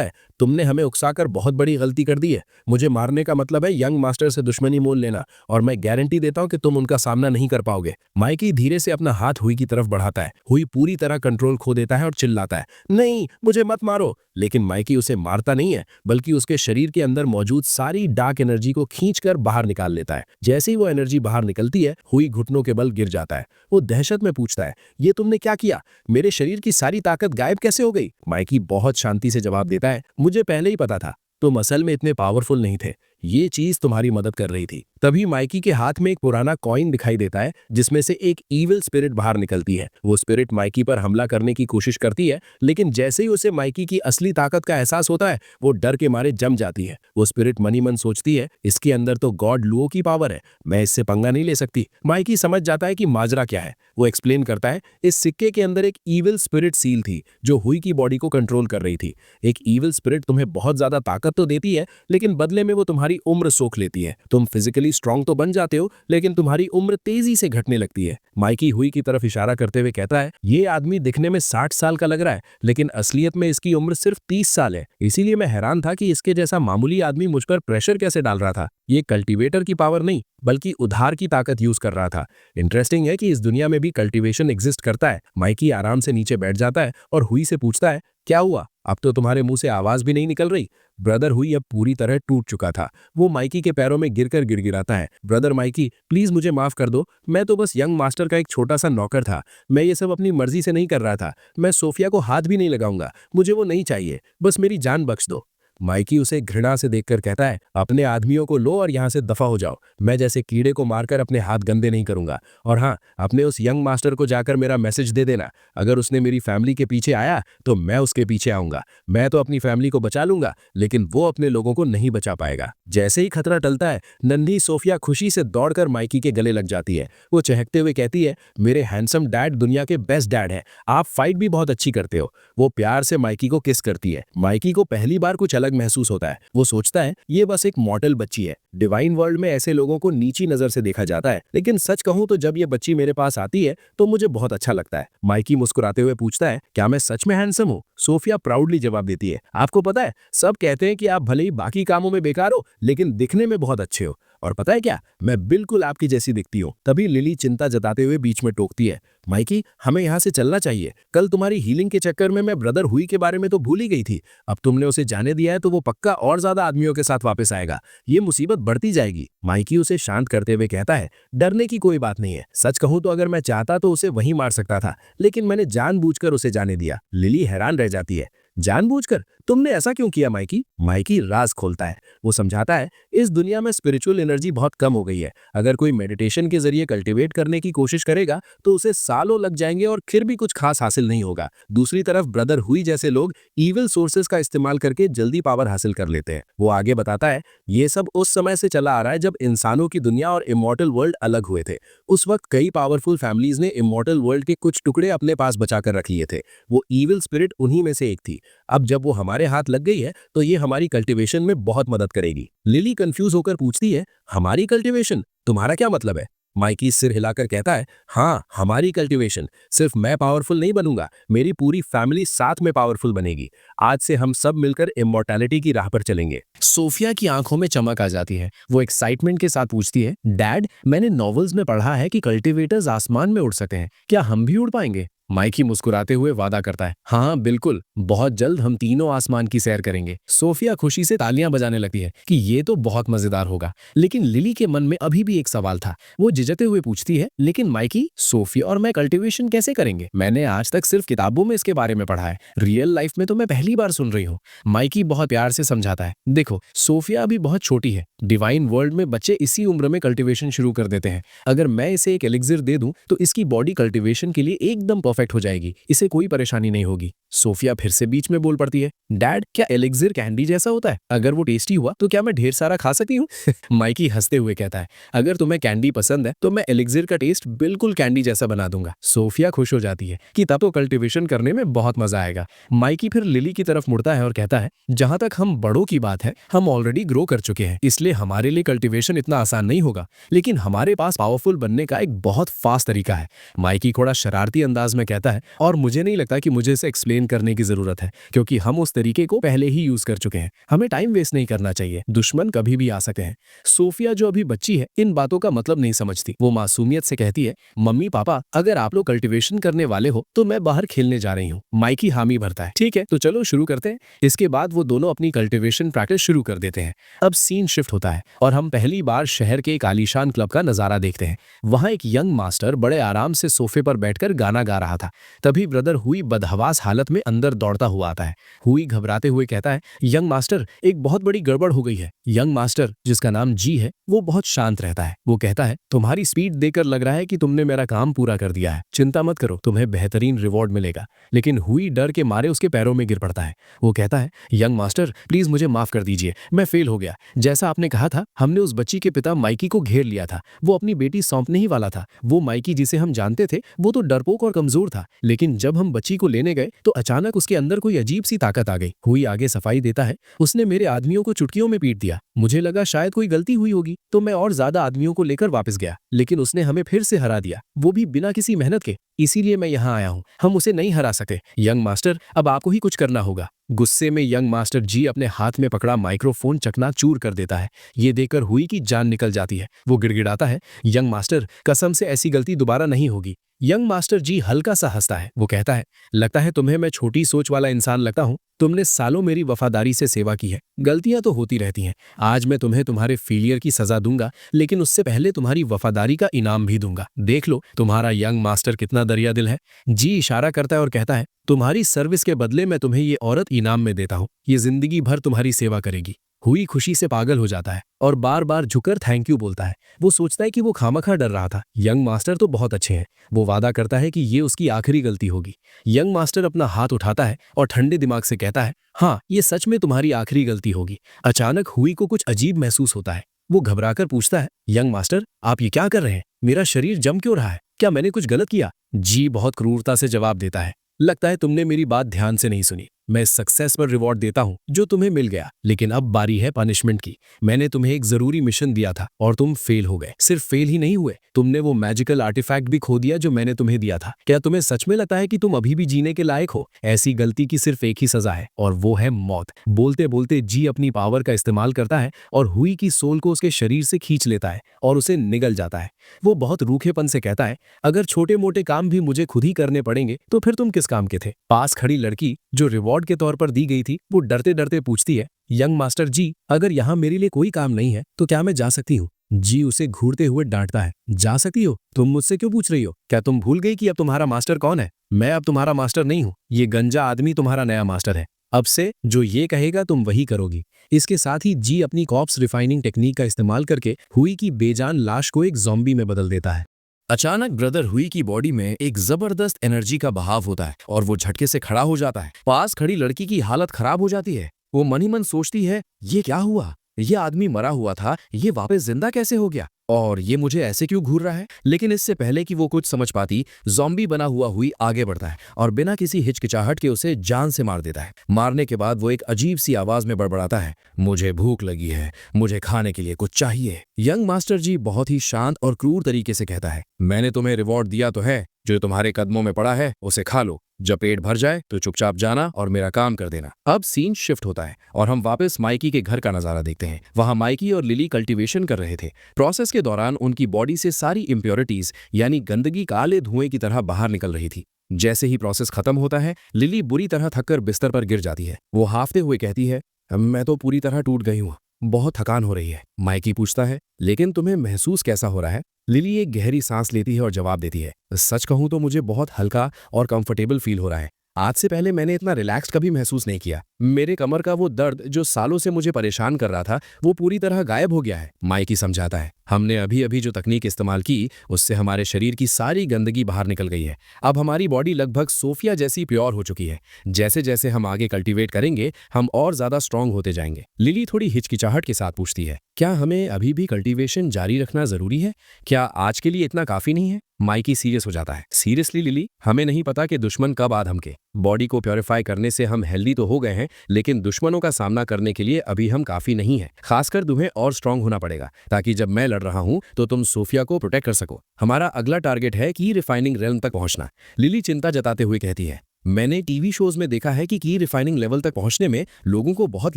है, तुमने हमें उकसाकर बहुत बड़ी गलती कर दी है। मुझे मारने का मतलब है यंग मास्टर से दुश्मनी मोल लेना, और मैं गारंटी देता हूं कि तुम उनका सामना नहीं कर पाओगे। माइकी धीरे से अपना हाथ हुई की तरफ बढ़ाता है। हुई पूरी तरह कंट्रोल खो देता है और चिल्लाता है, नहीं, मुझे मत मारो। लेकिन माइकी उसे मारता नहीं है, बल्कि उसके शरीर के अंदर मौजूद सारी डार्क एनर्जी को खींचकर बाहर निकाल लेता है। जैसे ही वो एनर्जी बाहर निकलती है, हुई घुटनों के बल गिर जाता है। वो दहशत में पूछता है, ये तुमने क्या किया? मेरे शरीर की सारी ताकत गायब कैसे हो गई? माइकी बहुत शांति से जवाब देता है, मुझे पहले ही पता था, तुम असल में इतने पावरफुल नहीं थे। ये चीज तुम्हारी मदद कर रही थी। तभी माइकी के हाथ में एक पुराना कॉइन दिखाई देता है, जिसमें से एक ईविल स्पिरिट बाहर निकलती है। वो स्पिरिट माइकी पर हमला करने की कोशिश करती है, लेकिन जैसे ही उसे माइकी की असली ताकत का एहसास होता है, वो डर के मारे जम जाती है। वो स्पिरिट मनी मन सोचती है, इसके अंदर तो गॉड लुओ की पावर है, मैं इससे पंगा नहीं ले सकती। माइकी समझ जाता है कि माजरा क्या है। वो एक्सप्लेन करता है, इस सिक्के के अंदर एक ईविल स्पिरिट सील थी, जो हुई की बॉडी को कंट्रोल कर रही थी। एक ईविल स्पिरिट तुम्हें बहुत ज्यादा ताकत तो देती है, लेकिन बदले में वो तुम्हारी उम्र सोख लेती है। तुम फिजिकली स्ट्रांग तो बन जाते हो, लेकिन तुम्हारी उम्र तेजी से घटने लगती है। माइकी हुई की तरफ इशारा करते हुए कहता है, ये आदमी दिखने में 60 साल का लग रहा है, लेकिन असलियत में इसकी उम्र सिर्फ 30 साल है। इसीलिए मैं हैरान था कि इसके जैसा मामूली आदमी मुझ पर प्रेशर कैसे डाल रहा था। ये कल्टीवेटर की पावर नहीं, बल्कि उधार की ताकत यूज कर रहा था। इंटरेस्टिंग है कि इस दुनिया में भी कल्टीवेशन एग्जिस्ट करता है। माइकी आराम से नीचे बैठ जाता है और हुई से पूछता है, क्या हुआ? अब तो तुम्हारे मुंह से आवाज भी नहीं निकल रही। ब्रदर हुई अब पूरी तरह टूट चुका था। वो माइकी के पैरों में गिरकर गिड़गिड़ाता है, ब्रदर माइकी, प्लीज मुझे माफ कर दो। मैं तो बस यंग मास्टर का एक छोटा सा नौकर था। मैं ये सब अपनी मर्जी से नहीं कर रहा था। मैं सोफिया को हाथ भी नहीं लगाऊंगा। मुझे वो नहीं चाहिए, बस मेरी जान बख्श दो। माइकी उसे घृणा से देखकर कहता है, अपने आदमियों को लो और यहाँ से दफा हो जाओ। मैं जैसे कीड़े को मारकर अपने हाथ गंदे नहीं करूंगा। और हाँ, अपने उस यंग मास्टर को जाकर मेरा मैसेज दे देना, अगर उसने मेरी फैमिली के पीछे आया तो मैं उसके पीछे आऊंगा। मैं तो अपनी फैमिली को बचा लूंगा, लेकिन वो अपने लोगों को नहीं बचा पाएगा। जैसे ही खतरा टलता है, नन्ही सोफिया खुशी से दौड़कर माइकी के गले लग जाती है। वो चहकते हुए कहती है, मेरे हैंडसम डैड दुनिया के बेस्ट डैड हैं। आप फाइट भी बहुत अच्छी करते हो। वो प्यार से माइकी को किस करती है। माइकी को पहली बार कुछ अलग महसूस होता है। वो सोचता है, ये बस एक मॉडल बच्ची है। डिवाइन वर्ल्ड में ऐसे लोगों को नीची नजर से देखा जाता है, लेकिन सच कहूं तो जब ये बच्ची मेरे पास आती है तो मुझे बहुत अच्छा लगता है। माइकी मुस्कुराते हुए पूछता है, क्या मैं सच में हैंडसम हूँ? सोफिया प्राउडली जवाब देती है, आपको पता है, सब कहते हैं कि आप भले ही बाकी कामों में बेकार हो, लेकिन दिखने में बहुत अच्छे हो। और पता है क्या, मैं बिल्कुल आपकी जैसी दिखती हूँ। तभी लिली चिंता जताते हुए बीच में टोकती है, माइकी, हमें यहाँ से चलना चाहिए। कल तुम्हारी हीलिंग के चक्कर में मैं ब्रदर हुई के बारे में तो भूल ही गई थी। अब तुमने उसे जाने दिया है तो वो पक्का और ज्यादा आदमियों के साथ वापस आएगा। ये मुसीबत बढ़ती जाएगी। माइकी उसे शांत करते हुए कहता है, डरने की कोई बात नहीं है। सच कहूं तो अगर मैं चाहता तो उसे वहीं मार सकता था, लेकिन मैंने जानबूझकर उसे जाने दिया। लिली हैरान रह जाती है, जानबूझकर? तुमने ऐसा क्यों किया माइकी? माइकी राज खोलता है। वो समझाता है, इस दुनिया में स्पिरिचुअल एनर्जी बहुत कम हो गई है। अगर कोई मेडिटेशन के जरिए कल्टीवेट करने की कोशिश करेगा तो उसे सालों लग जाएंगे और फिर भी कुछ खास हासिल नहीं होगा। दूसरी तरफ ब्रदर हुई जैसे लोग इविल सोर्सेस का इस्तेमाल करके जल्दी पावर हासिल कर लेते हैं। वो आगे बताता है, ये सब उस समय से चला आ रहा है जब इंसानों की दुनिया और इमॉर्टल वर्ल्ड अलग हुए थे। उस वक्त कई पावरफुल फैमिलीज ने इमॉर्टल वर्ल्ड के कुछ टुकड़े अपने पास बचा कर रख लिए थे। वो इविल स्पिरिट उन्हीं में से एक थी। अब जब वो हमारे हाथ लग गई है तो ये हमारी कल्टीवेशन में बहुत मदद करेगी। लिली कंफ्यूज होकर पूछती है, हमारी कल्टीवेशन? तुम्हारा क्या मतलब है? माइकी सिर हिलाकर कहता है, हाँ, हमारी कल्टीवेशन। सिर्फ मैं पावरफुल नहीं बनूंगा, मेरी पूरी फैमिली साथ में पावरफुल बनेगी। आज से हम सब मिलकर इमॉर्टैलिटी की राह पर चलेंगे। सोफिया की आंखों में चमक आ जाती है। वो एक्साइटमेंट के साथ पूछती है, डैड, मैंने नॉवेल्स में पढ़ा है कि कल्टीवेटर्स आसमान में उड़ सकते हैं, क्या हम भी उड़ पाएंगे? माइकी मुस्कुराते हुए वादा करता है, हाँ बिल्कुल, बहुत जल्द हम तीनों आसमान की सैर करेंगे। सोफिया खुशी से तालियां बजाने लगती है कि ये तो बहुत मजेदार होगा। लेकिन लिली के मन में अभी भी एक सवाल था। वो झिझकते हुए पूछती है, लेकिन माइकी, सोफिया और मैं कल्टीवेशन कैसे करेंगे? मैंने आज तक सिर्फ किताबों में इसके बारे में पढ़ा है, रियल लाइफ में तो मैं पहली बार सुन रही हूँ। माइकी बहुत प्यार से समझाता है, देखो, सोफिया अभी बहुत छोटी है। डिवाइन वर्ल्ड में बच्चे इसी उम्र में कल्टीवेशन शुरू कर देते हैं। अगर मैं इसे एक एलिक्सिर दे दूं तो इसकी बॉडी कल्टीवेशन के लिए एकदम परफेक्ट हो जाएगी, इसे कोई परेशानी नहीं होगी। सोफिया फिर से बीच में बोल पड़ती है, डैड, क्या एलिक्सिर कैंडी जैसा होता है? अगर वो टेस्टी हुआ तो क्या मैं ढेर सारा खा सकती हूँ? माइकी हंसते हुए कहता है, अगर तुम्हें कैंडी पसंद है तो मैं एलिक्सिर का टेस्ट बिल्कुल कैंडी जैसा बना दूंगा। सोफिया खुश हो जाती है कि तब तो कल्टीवेशन करने में बहुत मजा आएगा। माइकी फिर लिली की तरफ मुड़ता है और कहता है, जहां तक हम बड़ों की बात है, हम ऑलरेडी ग्रो कर चुके हैं, इसलिए हमारे लिए कल्टीवेशन इतना आसान नहीं होगा। लेकिन हमारे पास पावरफुल बनने का एक बहुत फास्ट तरीका है। माइकी थोड़ा शरारती अंदाज में कहता है, और मुझे नहीं लगता कि मुझे इसे एक्सप्लेन करने की जरूरत है, क्योंकि हम उस तरीके को पहले ही यूज कर चुके हैं। हमें टाइम वेस्ट नहीं करना चाहिए, दुश्मन कभी भी आ सकते हैं। सोफिया जो अभी बच्ची है, इन बातों का मतलब नहीं समझती। वो मासूमियत से कहती है, मम्मी पापा, अगर आप लोग कल्टीवेशन करने वाले हो तो मैं बाहर खेलने जा रही हूँ। माइकी हामी भरता है, ठीक है, तो चलो शुरू करते हैं। इसके बाद वो दोनों अपनी कल्टीवेशन प्रैक्टिस शुरू कर देते हैं। अब सीन शिफ्ट होता है और हम पहली बार शहर के एक आलीशान क्लब का नजारा देखते हैं। वहां एक यंग मास्टर बड़े आराम से सोफे पर बैठकर गाना गा रहा था। तभी ब्रदर हुई बदहवास हालत में अंदर दौड़ता हुआ आता है। हुई घबराते हुए कहता है, यंग मास्टर, एक बहुत बड़ी गड़बड़ हो गई है। यंग मास्टर, जिसका नाम जी है, वो बहुत शांत रहता है। वो कहता है, तुम्हारी स्पीड देखकर लग रहा है कि तुमने मेरा काम पूरा कर दिया है। चिंता मत करो, तुम्हें बेहतरीन रिवॉर्ड मिलेगा। लेकिन हुई डर के मारे उसके पैरों में गिर पड़ता है। वो कहता है, यंग मास्टर, प्लीज मुझे माफ कर दीजिए, मैं फेल हो गया। जैसा आपने कहा था, हमने उस बच्ची के पिता माइकी को घेर लिया था। वो अपनी बेटी सौंपने ही वाला था। वो माइकी जिसे हम जानते थे, वो तो डरपोक और कमजोर था। लेकिन जब हम बच्ची को लेने गए तो अचानक उसके अंदर कोई अजीब सी ताकत आ गई। हुई आगे सफाई देता है, उसने मेरे आदमियों को चुटकियों में पीट दिया। मुझे लगा शायद कोई गलती हुई होगी, तो मैं और ज्यादा आदमियों को लेकर वापस गया, लेकिन उसने हमें फिर से हरा दिया, वो भी बिना किसी मेहनत के। इसीलिए मैं यहाँ आया हूँ, हम उसे नहीं हरा सकते। यंग मास्टर, अब आपको ही कुछ करना होगा। गुस्से में यंग मास्टर जी अपने हाथ में पकड़ा माइक्रोफोन चकनाचूर कर देता है। ये देखकर हुई की जान निकल जाती है। वो गिड़गिड़ाता है, यंग मास्टर, कसम से ऐसी गलती दोबारा नहीं होगी। यंग मास्टर जी हल्का सा हंसता है। वो कहता है, लगता है तुम्हें मैं छोटी सोच वाला इंसान लगता हूँ। तुमने सालों मेरी वफादारी से सेवा की है, गलतियां तो होती रहती हैं। आज मैं तुम्हें तुम्हारे फेलियर की सजा दूंगा, लेकिन उससे पहले तुम्हारी वफादारी का इनाम भी दूंगा। देख लो तुम्हारा यंग मास्टर कितना दरिया दिल है। जी इशारा करता है और कहता है, तुम्हारी सर्विस के बदले मैं तुम्हें ये औरत इनाम में देता हूँ। ये जिंदगी भर तुम्हारी सेवा करेगी। हुई खुशी से पागल हो जाता है और बार बार झुकर थैंक यू बोलता है। वो सोचता है कि वो खामखा डर रहा था। यंग मास्टर तो बहुत अच्छे हैं। वो वादा करता है कि ये उसकी आखिरी गलती होगी। यंग मास्टर अपना हाथ उठाता है और ठंडे दिमाग से कहता है, हाँ, ये सच में तुम्हारी आखिरी गलती होगी। अचानक हुई को कुछ अजीब महसूस होता है। वो घबराकर पूछता है, यंग मास्टर, आप ये क्या कर रहे हैं? मेरा शरीर जम क्यों रहा है? क्या मैंने कुछ गलत किया? जी बहुत क्रूरता से जवाब देता है, लगता है तुमने मेरी बात ध्यान से नहीं सुनी। मैं सक्सेस पर रिवॉर्ड देता हूं जो तुम्हें मिल गया, लेकिन अब बारी है पनिशमेंट की। मैंने तुम्हें एक जरूरी मिशन दिया था और तुम फेल हो गए। सिर्फ फेल ही नहीं हुए, तुमने वो मैजिकल आर्टिफैक्ट भी खो दिया जो मैंने तुम्हें दिया था। क्या तुम्हें सच में लगता है कि तुम अभी भी जीने के लायक हो? ऐसी गलती की सिर्फ एक ही सजा है और वो है मौत। बोलते बोलते जी अपनी पावर का इस्तेमाल करता है और हुई की सोल को उसके शरीर से खींच लेता है और उसे निगल जाता है। वो बहुत रूखेपन से कहता है, अगर छोटे मोटे काम भी मुझे खुद ही करने पड़ेंगे तो फिर तुम किस काम के थे? पास खड़ी लड़की जो रिवॉर्ड के तौर पर दी गई थी, वो डरते डरते पूछती है, यंग मास्टर जी, अगर यहाँ मेरे लिए कोई काम नहीं है तो क्या मैं जा सकती हूँ? जी उसे घूरते हुए डांटता है, जा सकती हो? तुम मुझसे क्यों पूछ रही हो? क्या तुम भूल गई कि अब तुम्हारा मास्टर कौन है? मैं अब तुम्हारा मास्टर नहीं हूँ, ये गंजा आदमी तुम्हारा नया मास्टर है। अब से जो ये कहेगा तुम वही करोगी। इसके साथ ही जी अपनी कॉर्प्स रिफाइनिंग टेक्निक का इस्तेमाल करके हुई की बेजान लाश को एक ज़ॉम्बी में बदल देता है। अचानक ब्रदर हुई की बॉडी में एक जबरदस्त एनर्जी का बहाव होता है और वो झटके से खड़ा हो जाता है। पास खड़ी लड़की की हालत खराब हो जाती है। वो मन ही मन सोचती है, ये क्या हुआ? ये आदमी मरा हुआ था, ये वापस जिंदा कैसे हो गया? और ये मुझे ऐसे क्यों घूर रहा है? लेकिन इससे पहले कि वो कुछ समझ पाती, ज़ॉम्बी बना हुई आगे बढ़ता है और बिना किसी हिचकिचाहट के उसे जान से मार देता है। मारने के बाद वो एक अजीब सी आवाज में बड़बड़ाता है, मुझे भूख लगी है, मुझे खाने के लिए कुछ चाहिए। यंग मास्टर जी बहुत ही शांत और क्रूर तरीके से कहता है, मैंने तुम्हें रिवॉर्ड दिया तो है, जो तुम्हारे कदमों में पड़ा है उसे खा लो। जब पेट भर जाए तो चुपचाप जाना और मेरा काम कर देना। अब सीन शिफ्ट होता है और हम वापस माइकी के घर का नजारा देखते हैं। वहां माइकी और लिली कल्टीवेशन कर रहे थे। प्रोसेस के दौरान उनकी बॉडी से सारी इम्प्योरिटीज यानी गंदगी काले धुएं की तरह बाहर निकल रही थी। जैसे ही प्रोसेस खत्म होता है, लिली बुरी तरह थककर बिस्तर पर गिर जाती है। वो हाफते हुए कहती है, मैं तो पूरी तरह टूट गई हूँ, बहुत थकान हो रही है। माइकी पूछता है, लेकिन तुम्हें महसूस कैसा हो रहा है? लिली एक गहरी सांस लेती है और जवाब देती है, सच कहूं तो मुझे बहुत हल्का और कंफर्टेबल फील हो रहा है। आज से पहले मैंने इतना रिलैक्स्ड कभी महसूस नहीं किया। मेरे कमर का वो दर्द जो सालों से मुझे परेशान कर रहा था, वो पूरी तरह गायब हो गया है। माइकी समझाता है, हमने अभी अभी जो तकनीक इस्तेमाल की उससे हमारे शरीर की सारी गंदगी बाहर निकल गई है। अब हमारी बॉडी लगभग सोफिया जैसी प्योर हो चुकी है। जैसे जैसे हम आगे कल्टीवेट करेंगे, हम और ज्यादा स्ट्रांग होते जाएंगे। लिली थोड़ी हिचकिचाहट के साथ पूछती है, क्या हमें अभी भी कल्टीवेशन जारी रखना जरूरी है? क्या आज के लिए इतना काफी नहीं है? माइकी सीरियस हो जाता है, सीरियसली लिली, हमें नहीं पता कि दुश्मन कब आ धमके। बॉडी को प्योरीफाई करने से हम हेल्दी तो हो गए हैं, लेकिन दुश्मनों का सामना करने के लिए अभी हम काफी नहीं है। खासकर तुम्हें और स्ट्रांग होना पड़ेगा, ताकि जब मैं लड़ रहा हूं तो तुम सोफिया को प्रोटेक्ट कर सको। हमारा अगला टारगेट है की रिफाइनिंग रेल्म तक पहुंचना। लिली चिंता जताते हुए कहती है, मैंने टीवी शोज में देखा है कि की रिफाइनिंग लेवल तक पहुंचने में लोगों को बहुत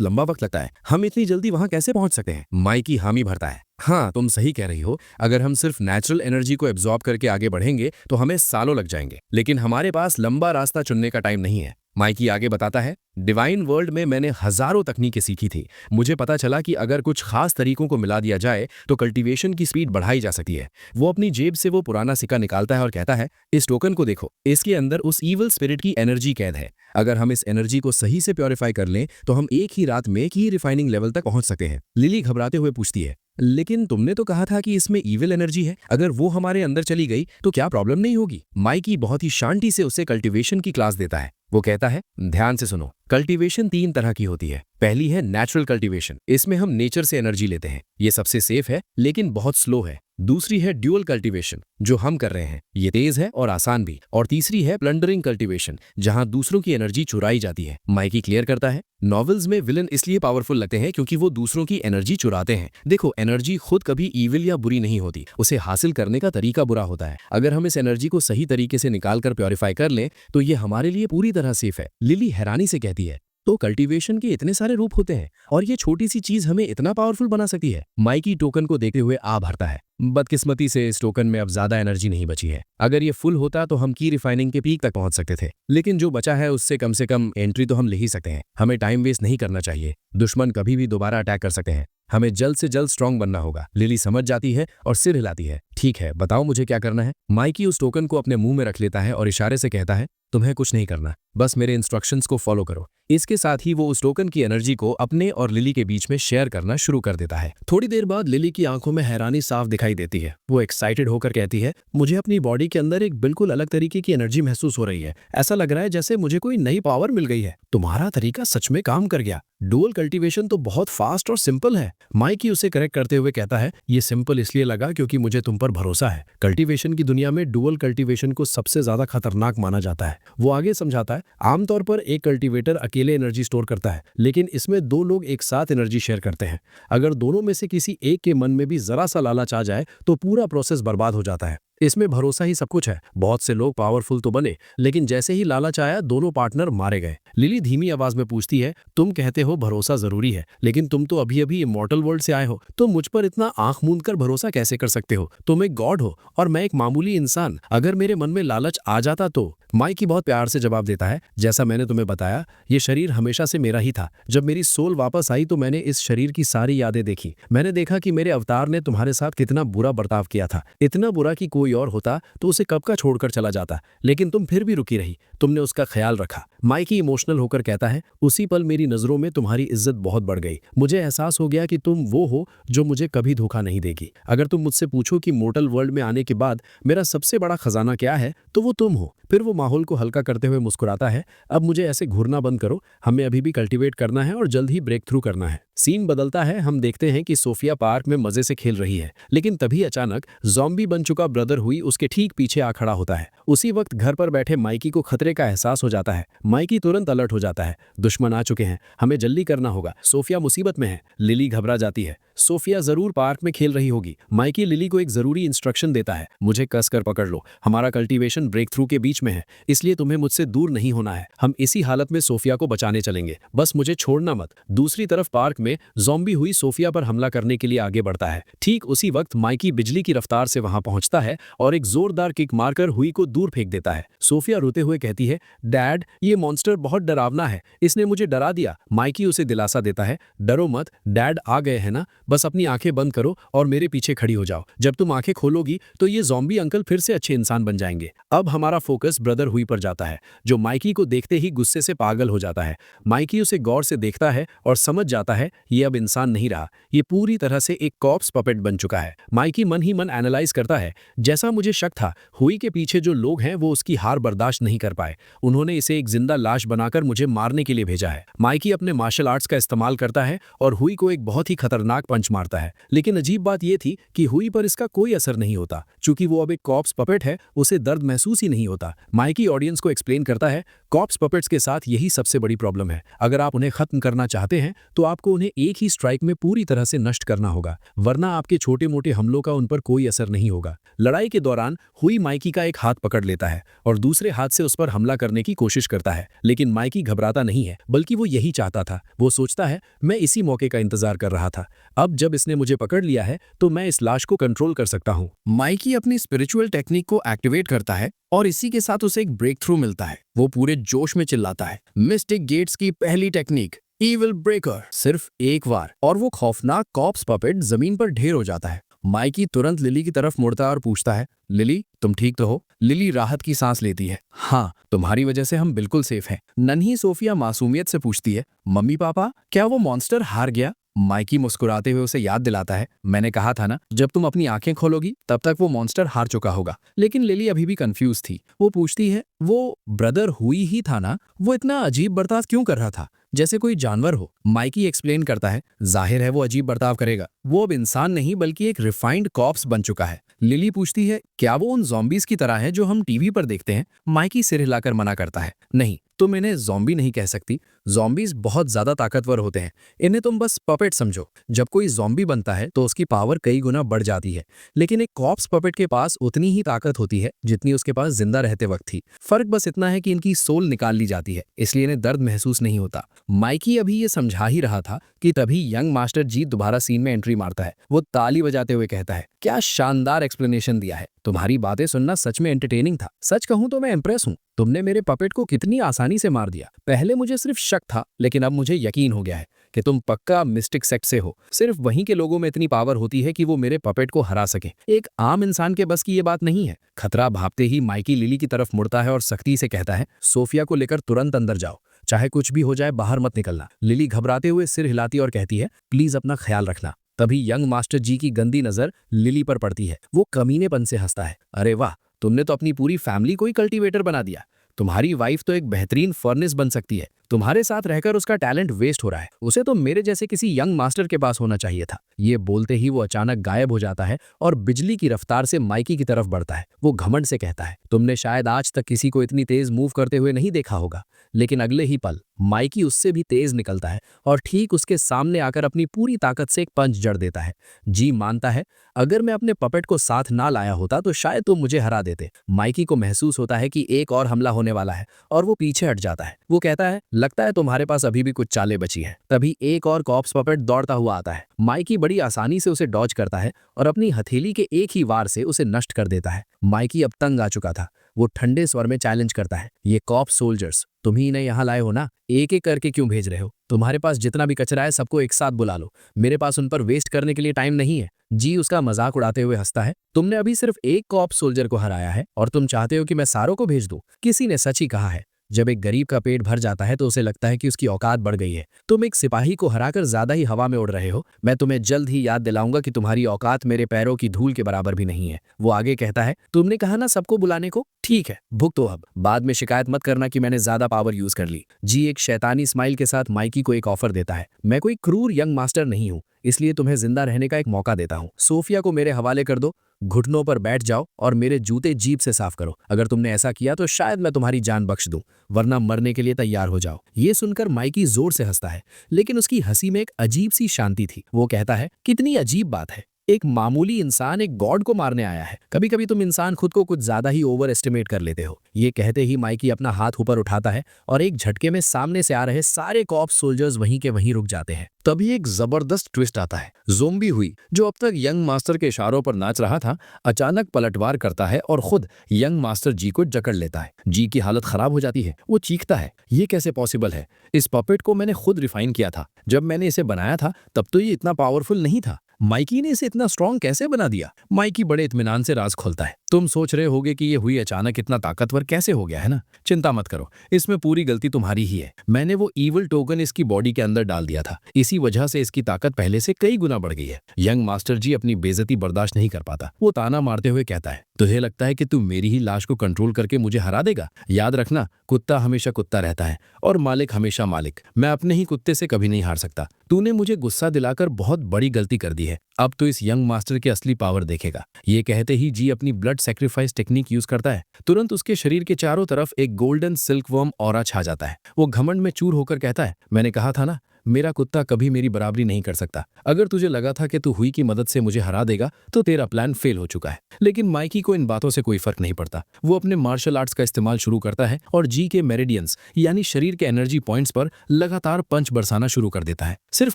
लंबा वक्त लगता है। हम इतनी जल्दी वहां कैसे पहुंच सकते हैं? माइकी हामी भरता है, हाँ तुम सही कह रही हो। अगर हम सिर्फ नेचुरल एनर्जी को एब्जॉर्ब करके आगे बढ़ेंगे तो हमें सालों लग जाएंगे, लेकिन हमारे पास लंबा रास्ता चुनने का टाइम नहीं है। माइकी आगे बताता है, डिवाइन वर्ल्ड में मैंने हजारों तकनीकें सीखी थी। मुझे पता चला कि अगर कुछ खास तरीकों को मिला दिया जाए तो कल्टीवेशन की स्पीड बढ़ाई जा सकती है। वो अपनी जेब से वो पुराना सिक्का निकालता है और कहता है, इस टोकन को देखो, इसके अंदर उस ईवल स्पिरिट की एनर्जी कैद है। अगर हम इस एनर्जी को सही से प्योरीफाई कर लें तो हम एक ही रात में की रिफाइनिंग लेवल तक पहुंच सकते हैं। लिली घबराते हुए पूछती है, लेकिन तुमने तो कहा था कि इसमें ईविल एनर्जी है, अगर वो हमारे अंदर चली गई तो क्या प्रॉब्लम नहीं होगी? माइकी बहुत ही शांति से उसे कल्टीवेशन की क्लास देता है। वो कहता है, ध्यान से सुनो, कल्टीवेशन 3 तरह की होती है। पहली है नेचुरल कल्टीवेशन, इसमें हम नेचर से एनर्जी लेते हैं। ये सबसे सेफ है लेकिन बहुत स्लो है। दूसरी है ड्यूअल कल्टीवेशन, जो हम कर रहे हैं, ये तेज है और आसान भी। और तीसरी है प्लंडरिंग कल्टीवेशन, जहां दूसरों की एनर्जी चुराई जाती है। माइकी क्लियर करता है, नॉवेल्स में विलन इसलिए पावरफुल लगते हैं क्योंकि वो दूसरों की एनर्जी चुराते हैं। देखो, एनर्जी खुद कभी ईविल या बुरी नहीं होती, उसे हासिल करने का तरीका बुरा होता है। अगर हम इस एनर्जी को सही तरीके से निकाल कर प्योरीफाई कर लें तो ये हमारे लिए पूरी तरह सेफ है। लिली हैरानी से कहती है, तो कल्टीवेशन के इतने सारे रूप होते हैं और ये छोटी सी चीज हमें इतना पावरफुल बना सकती है। माइकी टोकन को देखते हुए आ भरता है। बदकिस्मती से इस टोकन में अब ज्यादा एनर्जी नहीं बची है। अगर ये फुल होता तो हम की रिफाइनिंग के पीक तक पहुंच सकते थे, लेकिन जो बचा है उससे कम से कम एंट्री तो हम ले ही सकते हैं। हमें टाइम वेस्ट नहीं करना चाहिए, दुश्मन कभी भी दोबारा अटैक कर सकते हैं। हमें जल्द से जल्द स्ट्रांग बनना होगा। लिली समझ जाती है और सिर हिलाती है, ठीक है, बताओ मुझे क्या करना है। माइकी उस टोकन को अपने मुंह में रख लेता है और इशारे से कहता है, तुम्हें कुछ नहीं करना, बस मेरे इंस्ट्रक्शंस को फॉलो करो। इसके साथ ही वो उस टोकन की एनर्जी को अपने और लिली के बीच में शेयर करना शुरू कर देता है। थोड़ी देर बाद लिली की आंखों में हैरानी साफ दिखाई देती है। वो एक्साइटेड होकर कहती है, मुझे अपनी बॉडी के अंदर एक बिल्कुल अलग तरीके की एनर्जी महसूस हो रही है। ऐसा लग रहा है जैसे मुझे कोई नई पावर मिल गई है। तुम्हारा तरीका सच में काम कर गया। डुअल कल्टीवेशन तो बहुत फास्ट और सिंपल है। माइकी उसे करेक्ट करते हुए कहता है, ये सिंपल इसलिए लगा क्योंकि मुझे तुम पर भरोसा है। कल्टीवेशन की दुनिया में डुअल कल्टीवेशन को सबसे ज्यादा खतरनाक माना जाता है। वो आगे समझाता है, आमतौर पर एक कल्टीवेटर अकेले एनर्जी स्टोर करता है, लेकिन इसमें 2 लोग एक साथ एनर्जी शेयर करते हैं। अगर दोनों में से किसी एक के मन में भी जरा सा लालच आ जाए तो पूरा प्रोसेस बर्बाद हो जाता है। इसमें भरोसा ही सब कुछ है। बहुत से लोग पावरफुल तो बने, लेकिन जैसे ही लालच आया दोनों पार्टनर मारे गए। लिली धीमी आवाज में पूछती है, तुम कहते हो भरोसा जरूरी है, लेकिन तुम तो अभी अभी इमॉर्टल वर्ल्ड से आए हो, तो मुझ पर इतना आंख मूंद कर भरोसा कैसे कर सकते हो? तुम एक गॉड हो और मैं एक मामूली इंसान। अगर मेरे मन में लालच आ जाता तो? माइकी बहुत प्यार से जवाब देता है, जैसा मैंने तुम्हें बताया, ये शरीर हमेशा से मेरा ही था। जब मेरी सोल वापस आई तो मैंने इस शरीर की सारी यादें देखी। मैंने देखा कि मेरे अवतार ने तुम्हारे साथ कितना बुरा बर्ताव किया था, इतना बुरा कि कोई और होता तो उसे कब का छोड़कर चला जाता, लेकिन तुम फिर भी रुकी रही, तुमने उसका ख्याल रखा। माइकी इमोशनल होकर कहता है, उसी पल मेरी नजरों में तुम्हारी इज्जत बहुत बढ़ गई। मुझे एहसास हो गया कि तुम वो हो जो मुझे कभी धोखा नहीं देगी। अगर तुम मुझसे पूछो कि मोर्टल वर्ल्ड में आने के बाद मेरा सबसे बड़ा खजाना क्या है, तो वो तुम हो। फिर वो माहौल को हल्का करते हुए मुस्कुराता है, अब मुझे ऐसे घूरना बंद करो, हमें अभी भी कल्टीवेट करना है और जल्द ही ब्रेक थ्रू करना है। सीन बदलता है। हम देखते हैं कि सोफिया पार्क में मजे से खेल रही है, लेकिन तभी अचानक ज़ॉम्बी बन चुका ब्रदर हुई उसके ठीक पीछे आ खड़ा होता है। उसी वक्त घर पर बैठे माइकी को खतरे का एहसास हो जाता है। माइकी तुरंत अलर्ट हो जाता है, दुश्मन आ चुके हैं, हमें जल्दी करना होगा। सोफिया मुसीबत में है। लिली घबरा जाती है, सोफिया जरूर पार्क में खेल रही होगी। माइकी लिली को एक जरूरी इंस्ट्रक्शन देता है, मुझे कसकर पकड़ लो, हमारा कल्टीवेशन ब्रेक थ्रू के बीच में है, इसलिए तुम्हें मुझसे दूर नहीं होना है। हम इसी हालत में सोफिया को बचाने चलेंगे, बस मुझे छोड़ना मत। दूसरी तरफ पार्क में ज़ॉम्बी हुई सोफिया पर हमला करने के लिए आगे बढ़ता है। ठीक उसी वक्त माइकी बिजली की रफ्तार से वहां पहुंचता है और एक जोरदार किक मारकर हुई को दूर फेंक देता है। सोफिया रोते हुए कहती है, डैड ये मॉन्स्टर बहुत डरावना है, इसने मुझे डरा दिया। माइकी उसे दिलासा देता है, डरो मत, डैड आ गए हैं ना, बस अपनी आंखें बंद करो और मेरे पीछे खड़ी हो जाओ। जब तुम आंखें खोलोगी तो ये ज़ॉम्बी अंकल फिर से अच्छे इंसान बन जाएंगे। अब हमारा फोकस ब्रदर हुई पर जाता है, जो माइकी को देखते ही गुस्से से पागल हो जाता है। माइकी उसे गौर से देखता है और समझ जाता है ये अब इंसान नहीं रहा, ये पूरी तरह से एक कॉप्स पपेट बन चुका है। माइकी मन ही मन एनालाइज करता है, जैसा मुझे शक था, हुई के पीछे जो लोग हैं वो उसकी हार बर्दाश्त नहीं कर पाए, उन्होंने इसे एक जिंदा लाश बनाकर मुझे मारने के लिए भेजा है। माइकी अपने मार्शल आर्ट्स का इस्तेमाल करता है और हुई को एक बहुत ही खतरनाक पंच मारता है, लेकिन अजीब बात यह थी कि हुई पर इसका कोई असर नहीं होता। चूंकि वो अब एक कॉप्स पपेट है, उसे दर्द महसूस ही नहीं होता। माइकी ऑडियंस को एक्सप्लेन करता है, कॉप्स पपेट्स के साथ यही सबसे बड़ी प्रॉब्लम है। अगर आप उन्हें खत्म करना चाहते हैं तो आपको उन्हें एक ही स्ट्राइक में पूरी तरह से नष्ट करना होगा, वरना आपके छोटे मोटे हमलों का उन पर कोई असर नहीं होगा। लड़ाई के दौरान हुई माइकी का एक हाथ पकड़ लेता है और दूसरे हाथ से उस पर हमला करने की कोशिश करता है, लेकिन माइकी घबराता नहीं है, बल्कि वो यही चाहता था। वो सोचता है, मैं इसी मौके का इंतजार कर रहा था, अब जब इसने मुझे पकड़ लिया है तो मैं इस लाश को कंट्रोल कर सकता हूँ। माइकी अपनी स्पिरिचुअल टेक्निक को एक्टिवेट करता है और इसी के साथ उसे एक ब्रेक थ्रू मिलता है। वो पूरे जोश में चिल्लाता है, मिस्टिक गेट्स की पहली टेक्निक इविल ब्रेकर। सिर्फ एक बार और वो खौफनाक कॉप्स पपेट जमीन पर ढेर हो जाता है। माइकी तुरंत लिली की तरफ मुड़ता है और पूछता है, लिली तुम ठीक तो हो? लिली राहत की सांस लेती है, हाँ तुम्हारी वजह से हम बिल्कुल सेफ हैं। नन्ही सोफिया मासूमियत से पूछती है, मम्मी पापा क्या वो मॉन्स्टर हार गया? माइकी मुस्कुराते हुए उसे याद दिलाता है, मैंने कहा था ना, जब तुम अपनी आंखें खोलोगी तब तक वो मॉन्स्टर हार चुका होगा। लेकिन लिली अभी भी कंफ्यूज थी। वो पूछती है, वो ब्रदर हुई ही था ना, वो इतना अजीब बर्ताव क्यों कर रहा था, जैसे कोई जानवर हो? माइकी एक्सप्लेन करता है, जाहिर है वो अजीब बर्ताव करेगा, वो अब इंसान नहीं बल्कि एक रिफाइंड कॉप्स बन चुका है। लिली पूछती है, क्या वो उन ज़ॉम्बीज की तरह है जो हम टीवी पर देखते हैं? माइकी सिर हिलाकर मना करता है, नहीं, तुम इन्हें ज़ॉम्बी नहीं कह सकती। ज़ॉम्बीज बहुत ज्यादा ताकतवर होते हैं, इन्हें तुम बस पपेट समझो। जब कोई ज़ॉम्बी बनता है तो उसकी पावर कई गुना बढ़ जाती है, लेकिन एक कॉप्स पपेट के पास उतनी ही ताकत होती है जितनी उसके पास जिंदा रहते वक्त थी। फर्क बस इतना है कि इनकी सोल निकाल ली जाती है, इसलिए इन्हें दर्द महसूस नहीं होता। माइकी अभी ये समझा ही रहा था कि तभी यंग मास्टर जी दोबारा सीन में एंट्री मारता है। वो ताली बजाते हुए कहता है, क्या शानदार एक्सप्लेनेशन दिया है, तुम्हारी बातें सुनना सच में एंटरटेनिंग था। सच कहूं तो मैं इंप्रेस हूं, तुमने मेरे पपेट को कितनी आसानी से मार दिया। पहले मुझे सिर्फ शक था, लेकिन अब मुझे यकीन हो गया है कि तुम पक्का मिस्टिक सेक्ट से हो। सिर्फ वहीं के लोगों में इतनी पावर होती है कि वो मेरे पपेट को हरा सके, एक आम इंसान के बस की ये बात नहीं है। खतरा भापते ही माइकी लिली की तरफ मुड़ता है और सख्ती से कहता है, सोफिया को लेकर तुरंत अंदर जाओ, चाहे कुछ भी हो जाए बाहर मत निकलना। लिली घबराते हुए सिर हिलाती और कहती है, प्लीज अपना ख्याल रखना। तभी यंग मास्टर जी की गंदी नजर लिली पर पड़ती है। वो कमीनेपन से हंसता है, अरे वाह, तुमने तो अपनी पूरी फैमिली को ही कल्टीवेटर बना दिया। तुम्हारी वाइफ तो एक बेहतरीन फर्नेस बन सकती है, तुम्हारे साथ रहकर उसका टैलेंट वेस्ट हो रहा है, उसे तो मेरे जैसे किसी यंग मास्टर के पास होना चाहिए था। ये बोलते ही वो अचानक गायब हो जाता है और बिजली की रफ्तार से माइकी की तरफ बढ़ता है। वो घमंड से कहता है, तुमने शायद आज तक किसी को इतनी तेज मूव करते हुए नहीं देखा होगा। लेकिन अगले ही पल माइकी उससे भी तेज निकलता है और ठीक उसके सामने आकर अपनी पूरी ताकत से एक पंच जड़ देता है। जी मानता है, अगर मैं अपने पपेट को साथ ना लाया होता तो शायद तुम मुझे हरा देते। माइकी को महसूस होता है कि एक और हमला होने वाला है और वो पीछे हट जाता है। वो कहता है, लगता है तुम्हारे पास अभी भी कुछ चालें बची हैं। तभी एक और कॉप्स पपेट दौड़ता हुआ आता है। माइकी बड़ी आसानी से उसे डॉज करता है और अपनी हथेली के एक ही वार से उसे नष्ट कर देता है। माइकी अब तंग आ चुका था। वो ठंडे स्वर में चैलेंज करता है, ये कॉप सोल्जर्स, तुम ही इन्हें यहाँ लाए हो ना, एक एक करके क्यों भेज रहे हो? तुम्हारे पास जितना भी कचरा है सबको एक साथ बुला लो, मेरे पास उन पर वेस्ट करने के लिए टाइम नहीं है। जी उसका मजाक उड़ाते हुए हंसता है, तुमने अभी सिर्फ एक कॉप सोल्जर को हराया है और तुम चाहते हो कि मैं सारों को भेज दूं? किसी ने सच ही कहा है, जब एक गरीब का पेट भर जाता है तो उसे लगता है कि उसकी औकात बढ़ गई है। तुम एक सिपाही को हराकर ज्यादा ही हवा में उड़ रहे हो। मैं तुम्हें जल्द ही याद दिलाऊंगा कि तुम्हारी औकात मेरे पैरों की धूल के बराबर भी नहीं है। वो आगे कहता है, तुमने कहा ना सबको बुलाने को, ठीक है भुगतो अब। बाद में शिकायत मत करना कि मैंने ज्यादा पावर यूज कर ली। जी एक शैतानी स्माइल के साथ माइकी को एक ऑफर देता है। मैं कोई क्रूर यंग मास्टर नहीं हूँ, इसलिए तुम्हें जिंदा रहने का एक मौका देता हूँ। सोफिया को मेरे हवाले कर दो, घुटनों पर बैठ जाओ और मेरे जूते जीभ से साफ करो। अगर तुमने ऐसा किया तो शायद मैं तुम्हारी जान बख्श दूं, वरना मरने के लिए तैयार हो जाओ। ये सुनकर माइकी जोर से हंसता है, लेकिन उसकी हंसी में एक अजीब सी शांति थी। वो कहता है, कितनी अजीब बात है, एक मामूली इंसान एक गॉड को मारने आया है। कभी कभी तुम इंसान खुद को कुछ ज्यादा ही ओवर एस्टिमेट कर लेते हो। ये कहते ही माइकी अपना हाथ ऊपर उठाता है और एक झटके में सामने से आ रहे सारे कॉप्स सोल्जर्स वहीं के वहीं रुक जाते हैं। तभी एक जबरदस्त ट्विस्ट आता है। ज़ोंबी हुई, जो अब तक यंग मास्टर के इशारों पर नाच रहा था, अचानक पलटवार करता है और खुद यंग मास्टर जी को जकड़ लेता है। जी की हालत खराब हो जाती है। वो चीखता है, ये कैसे पॉसिबल है? इस पपेट को मैंने खुद रिफाइन किया था। जब मैंने इसे बनाया था तब तो ये इतना पावरफुल नहीं था। माइकी ने इसे इतना स्ट्रांग कैसे बना दिया? माइकी बड़े इत्मीनान से राज खोलता है। तुम सोच रहे होगे कि ये हुई अचानक इतना ताकतवर कैसे हो गया, है ना? चिंता मत करो, इसमें पूरी गलती तुम्हारी ही है। मैंने वो ईवल टोकन इसकी बॉडी के अंदर डाल दिया था। इसी वजह से इसकी ताकत पहले से कई गुना बढ़ गई है। यंग मास्टर जी अपनी बेइज्जती बर्दाश्त नहीं कर पाता। वो ताना मारते हुए कहता है, तुझे लगता है कि तू मेरी ही लाश को कंट्रोल करके मुझे हरा देगा? याद रखना, कुत्ता हमेशा कुत्ता रहता है और मालिक हमेशा मालिक। मैं अपने ही कुत्ते से कभी नहीं हार सकता। तूने मुझे गुस्सा दिलाकर बहुत बड़ी गलती कर दी है। अब तो इस यंग मास्टर की असली पावर देखेगा। ये कहते ही जी अपनी ब्लड सैक्रिफाइस टेक्निक यूज करता है। तुरंत उसके शरीर के चारों तरफ एक गोल्डन सिल्कवर्म ऑरा छा जाता है। वो घमंड में चूर होकर कहता है, मैंने कहा था ना, मेरा कुत्ता कभी मेरी बराबरी नहीं कर सकता। अगर तुझे लगा था कि तू हुई की मदद से मुझे हरा देगा तो तेरा प्लान फेल हो चुका है। लेकिन माइकी को इन बातों से कोई फर्क नहीं पड़ता। वो अपने मार्शल आर्ट्स का इस्तेमाल शुरू करता है और जी के मेरिडियंस यानी शरीर के एनर्जी पॉइंट्स पर लगातार पंच बरसाना शुरू कर देता है। सिर्फ